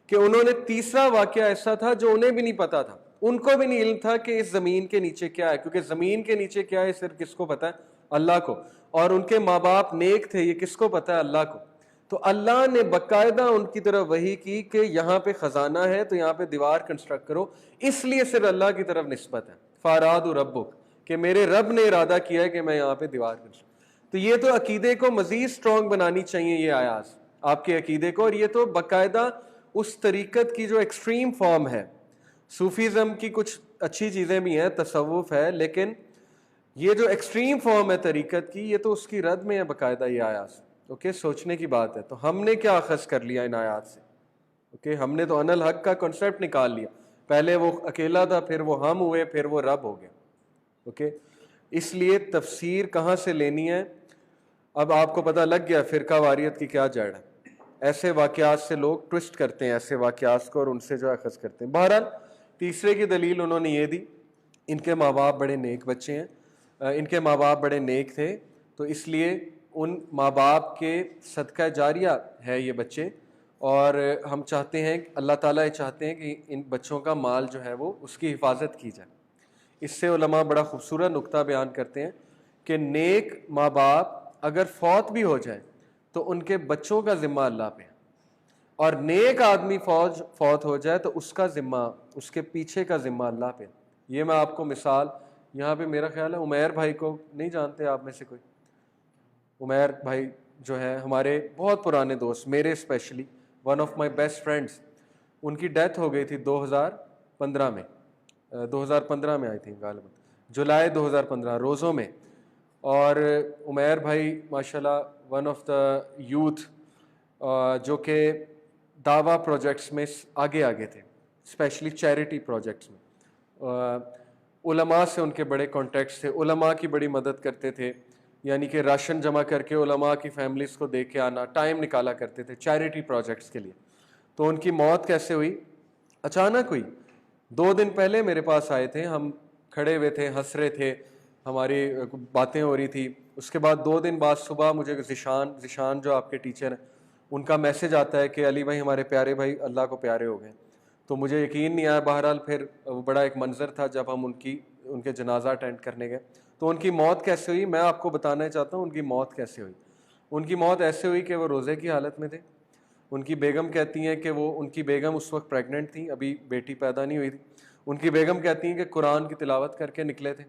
کہ انہوں نے تیسرا واقعہ ایسا تھا جو انہیں بھی نہیں پتا تھا. ان کو بھی نہیں علم تھا کہ اس زمین کے نیچے کیا ہے، کیونکہ زمین کے نیچے کیا ہے صرف کس کو پتا ہے؟ اللہ کو. اور ان کے ماں باپ نیک تھے، یہ کس کو پتا ہے؟ اللہ کو. تو اللہ نے باقاعدہ ان کی طرف وحی کی کہ یہاں پہ خزانہ ہے تو یہاں پہ دیوار کنسٹرکٹ کرو. اس لیے صرف اللہ کی طرف نسبت ہے. فاراد ربک، کہ میرے رب نے ارادہ کیا ہے کہ میں یہاں پہ دیوار کنسٹرکٹ. تو یہ تو عقیدے کو مزید سٹرونگ بنانی چاہیے یہ آیات آپ کے عقیدے کو. اور یہ تو باقاعدہ اس طریقت کی جو ایکسٹریم فارم ہے. صوفیزم کی کچھ اچھی چیزیں بھی ہیں، تصوف ہے، لیکن یہ جو ایکسٹریم فارم ہے طریقت کی، یہ تو اس کی رد میں ہے باقاعدہ یہ آیات. اوکے، سوچنے کی بات ہے. تو ہم نے کیا اخذ کر لیا ان آیات سے؟ اوکے، ہم نے تو ان الحق کا کنسیپٹ نکال لیا. پہلے وہ اکیلا تھا، پھر وہ ہم ہوئے، پھر وہ رب ہو گیا. اوکے، اس لیے تفسیر کہاں سے لینی ہے اب آپ کو پتہ لگ گیا فرقہ واریت کی کیا جڑ ہے. ایسے واقعات سے لوگ ٹوسٹ کرتے ہیں ایسے واقعات کو اور ان سے جو اخذ کرتے ہیں. بہرحال تیسرے کی دلیل انہوں نے یہ دی، ان کے ماں باپ بڑے نیک بچے ہیں، ان کے ماں باپ بڑے نیک تھے، تو اس لیے ان ماں باپ کے صدقہ جاریہ ہے یہ بچے. اور ہم چاہتے ہیں، اللہ تعالیٰ یہ چاہتے ہیں کہ ان بچوں کا مال جو ہے وہ اس کی حفاظت کی جائے. اس سے علماء بڑا خوبصورت نقطہ بیان کرتے ہیں کہ نیک ماں باپ اگر فوت بھی ہو جائے تو ان کے بچوں کا ذمہ اللہ پہ ہے، اور نیک آدمی فوت ہو جائے تو اس کا ذمہ، اس کے پیچھے کا ذمہ اللہ پہ. یہ میں آپ کو مثال یہاں پہ، میرا خیال ہے عمیر بھائی کو نہیں جانتے آپ میں سے کوئی؟ عمیر بھائی جو ہے ہمارے بہت پرانے دوست، میرے especially one of my best friends. ان کی ڈیتھ ہو گئی تھی 2015 میں، 2015 میں آئی تھی غالباً، جولائی 2015 روزوں میں. اور عمیر بھائی ماشاءاللہ ون آف دا یوتھ جو کہ دعویٰ پروجیکٹس میں آگے تھے، اسپیشلی چیریٹی پروجیکٹس میں. علماء سے ان کے بڑے کانٹیکٹس تھے، علماء کی بڑی مدد کرتے تھے. یعنی کہ راشن جمع کر کے علماء کی فیملیز کو دے کے آنا، ٹائم نکالا کرتے تھے چیریٹی پروجیکٹس کے لیے. تو ان کی موت کیسے ہوئی؟ اچانک ہوئی. 2 دن پہلے میرے پاس آئے تھے، ہم کھڑے ہوئے تھے، ہنس رہے تھے، ہماری باتیں ہو رہی تھی. اس کے بعد 2 دن بعد صبح مجھے ذیشان جو آپ کے ٹیچر ہیں، ان کا میسج آتا ہے کہ علی بھائی ہمارے پیارے بھائی اللہ کو پیارے ہو گئے. تو مجھے یقین نہیں آیا. بہرحال پھر وہ بڑا ایک منظر تھا جب ہم ان کے جنازہ اٹینڈ کرنے گئے. تو ان کی موت کیسے ہوئی میں آپ کو بتانا چاہتا ہوں. ان کی موت کیسے ہوئی؟ ان کی موت ایسے ہوئی کہ وہ روزے کی حالت میں تھے. ان کی بیگم کہتی ہیں کہ ان کی بیگم اس وقت پریگننٹ تھی، ابھی بیٹی پیدا نہیں ہوئی تھی. ان کی بیگم کہتی ہیں کہ قرآن کی تلاوت کر کے نکلے تھے.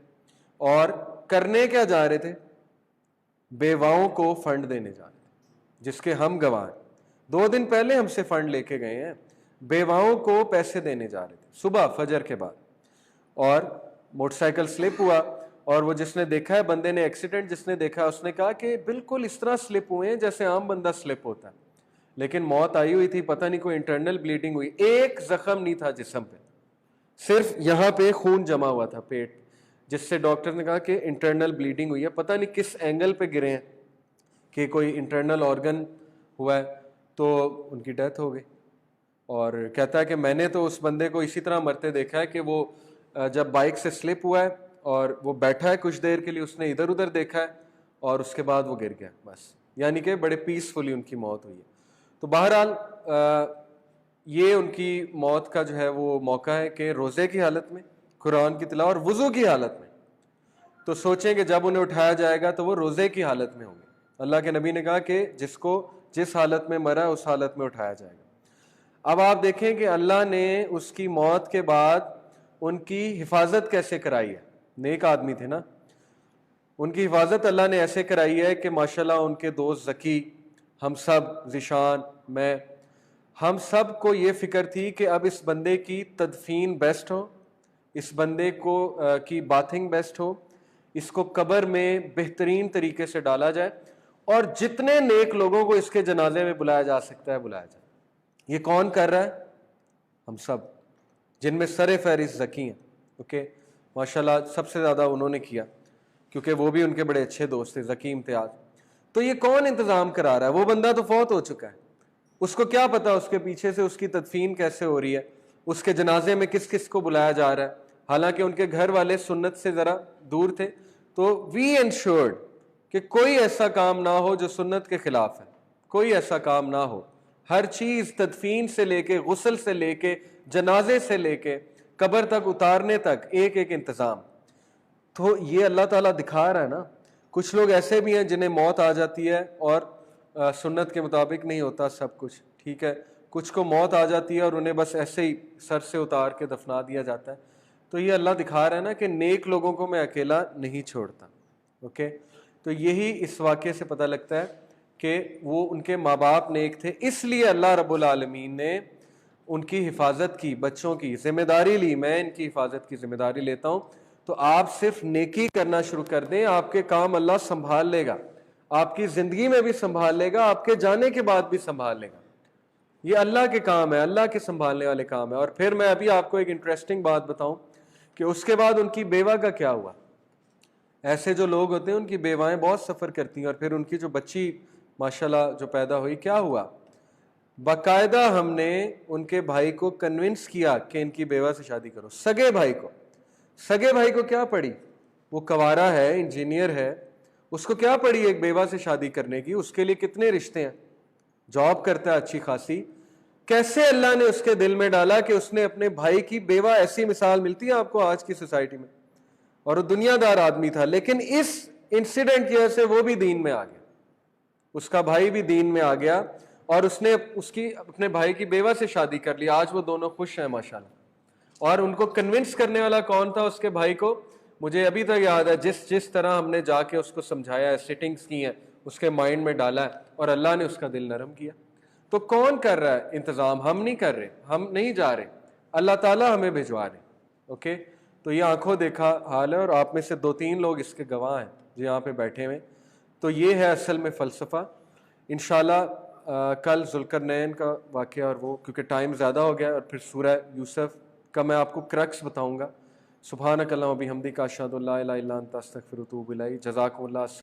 اور کرنے کیا جا رہے تھے؟ بیواؤں کو فنڈ دینے جا رہے تھے، جس کے ہم گواہ ہیں. 2 دن پہلے ہم سے فنڈ لے کے گئے ہیں، بیواؤں کو پیسے دینے جا رہے تھے صبح فجر کے بعد. اور موٹر سائیکل سلپ ہوا اور وہ جس نے دیکھا ہے بندے نے ایکسیڈنٹ جس نے دیکھا ہے اس نے کہا کہ بالکل اس طرح سلپ ہوئے ہیں جیسے عام بندہ سلپ ہوتا ہے، لیکن موت آئی ہوئی تھی، پتہ نہیں کوئی انٹرنل بلیڈنگ ہوئی، ایک زخم نہیں تھا جسم پہ، صرف یہاں پہ خون جمع ہوا تھا پیٹ، جس سے ڈاکٹر نے کہا کہ انٹرنل بلیڈنگ ہوئی ہے، پتہ نہیں کس اینگل پہ گرے ہیں کہ کوئی انٹرنل آرگن ہوا ہے، تو ان کی ڈیتھ ہو گئی۔ اور کہتا ہے کہ میں نے تو اس بندے کو اسی طرح مرتے دیکھا ہے کہ وہ جب بائک سے سلپ ہوا ہے اور وہ بیٹھا ہے کچھ دیر کے لیے، اس نے ادھر ادھر دیکھا ہے اور اس کے بعد وہ گر گیا بس، یعنی کہ بڑے پیسفلی ان کی موت ہوئی ہے۔ تو بہرحال یہ ان کی موت کا جو ہے وہ موقع ہے کہ روزے کی حالت میں، قرآن کی تلاوت اور وضو کی حالت میں، تو سوچیں کہ جب انہیں اٹھایا جائے گا تو وہ روزے کی حالت میں ہوں گے۔ اللہ کے نبی نے کہا کہ جس کو جس حالت میں مرا اس حالت میں اٹھایا جائے گا۔ اب آپ دیکھیں کہ اللہ نے اس کی موت کے بعد ان کی حفاظت کیسے کرائی ہے، نیک آدمی تھے نا، ان کی حفاظت اللہ نے ایسے کرائی ہے کہ ماشاءاللہ ان کے دوست ذکی، ہم سب، ذیشان، میں، ہم سب کو یہ فکر تھی کہ اب اس بندے کی تدفین بیسٹ ہو، اس بندے کو کی باتھنگ بیسٹ ہو، اس کو قبر میں بہترین طریقے سے ڈالا جائے اور جتنے نیک لوگوں کو اس کے جنازے میں بلایا جا سکتا ہے بلایا جائے۔ یہ کون کر رہا ہے؟ ہم سب، جن میں سر فہرست ذکی ہیں، اوکے، ماشاءاللہ سب سے زیادہ انہوں نے کیا کیونکہ وہ بھی ان کے بڑے اچھے دوست تھے، ذکی امتیاز۔ تو یہ کون انتظام کرا رہا ہے؟ وہ بندہ تو فوت ہو چکا ہے، اس کو کیا پتا اس کے پیچھے سے اس کی تدفین کیسے ہو رہی ہے، اس کے جنازے میں کس کس کو بلایا جا رہا ہے، حالانکہ ان کے گھر والے سنت سے ذرا دور تھے۔ تو وی انشورڈ کہ کوئی ایسا کام نہ ہو جو سنت کے خلاف ہے، کوئی ایسا کام نہ ہو، ہر چیز تدفین سے لے کے غسل سے لے کے جنازے سے لے کے قبر تک اتارنے تک ایک ایک انتظام۔ تو یہ اللہ تعالیٰ دکھا رہا ہے نا۔ کچھ لوگ ایسے بھی ہیں جنہیں موت آ جاتی ہے اور سنت کے مطابق نہیں ہوتا سب کچھ، ٹھیک ہے، کچھ کو موت آ جاتی ہے اور انہیں بس ایسے ہی سر سے اتار کے دفنا دیا جاتا ہے۔ تو یہ اللہ دکھا رہا ہے نا کہ نیک لوگوں کو میں اکیلا نہیں چھوڑتا، اوکے۔ تو یہی اس واقعے سے پتہ لگتا ہے کہ وہ ان کے ماں باپ نیک تھے، اس لیے اللہ رب العالمین نے ان کی حفاظت کی، بچوں کی ذمہ داری لی۔ میں ان کی حفاظت کی ذمہ داری لیتا ہوں، تو آپ صرف نیکی کرنا شروع کر دیں، آپ کے کام اللہ سنبھال لے گا، آپ کی زندگی میں بھی سنبھال لے گا، آپ کے جانے کے بعد بھی سنبھال لے گا۔ یہ اللہ کے کام ہے، اللہ کے سنبھالنے والے کام ہے۔ اور پھر میں ابھی آپ کو ایک انٹرسٹنگ بات بتاؤں کہ اس کے بعد ان کی بیوہ کا کیا ہوا۔ ایسے جو لوگ ہوتے ہیں ان کی بیوائیں بہت سفر کرتی ہیں، اور پھر ان کی جو بچی ماشاءاللہ جو پیدا ہوئی، کیا ہوا؟ باقاعدہ ہم نے ان کے بھائی کو کنونس کیا کہ ان کی بیوہ سے شادی کرو، سگے بھائی کو۔ سگے بھائی کو کیا پڑی؟ وہ کوارا ہے، انجینئر ہے، اس کو کیا پڑی ایک بیوہ سے شادی کرنے کی؟ اس کے لیے کتنے رشتے ہیں، جاب کرتا ہے اچھی خاصی۔ کیسے اللہ نے اس کے دل میں ڈالا کہ اس نے اپنے بھائی کی بیوہ، ایسی مثال ملتی ہے آپ کو آج کی سوسائٹی میں، اور وہ دنیا دار آدمی تھا، لیکن اس انسیڈنٹ کی وجہ سے وہ بھی دین میں آ گیا، اس کا بھائی بھی دین میں آ گیا، اور اس نے اپنے بھائی کی بیوہ سے شادی کر لی۔ آج وہ دونوں خوش ہیں ماشاءاللہ۔ اور ان کو کنونس کرنے والا کون تھا اس کے بھائی کو؟ مجھے ابھی تک یاد ہے، جس طرح ہم نے جا کے اس کو سمجھایا ہے، سیٹنگز کی ہیں، اس کے مائنڈ میں ڈالا ہے، اور اللہ نے اس کا دل نرم کیا۔ تو کون کر رہا ہے انتظام؟ ہم نہیں کر رہے، ہم نہیں جا رہے، اللہ تعالیٰ ہمیں بھجوا رہے، اوکے۔ تو یہ آنکھوں دیکھا حال ہے، اور آپ میں سے 2-3 لوگ اس کے گواہ ہیں جو یہاں پہ بیٹھے ہوئے۔ تو یہ ہے اصل میں فلسفہ۔ انشاءاللہ کل ذوالقرنین کا واقعہ، اور وہ کیونکہ ٹائم زیادہ ہو گیا، اور پھر سورہ یوسف کا میں آپ کو کرکس بتاؤں گا۔ سبحانک اللہم و بحمدک، اشہد ان لا الہ الا انت، استغفرک و اتوب الیک۔ جزاکم اللہ۔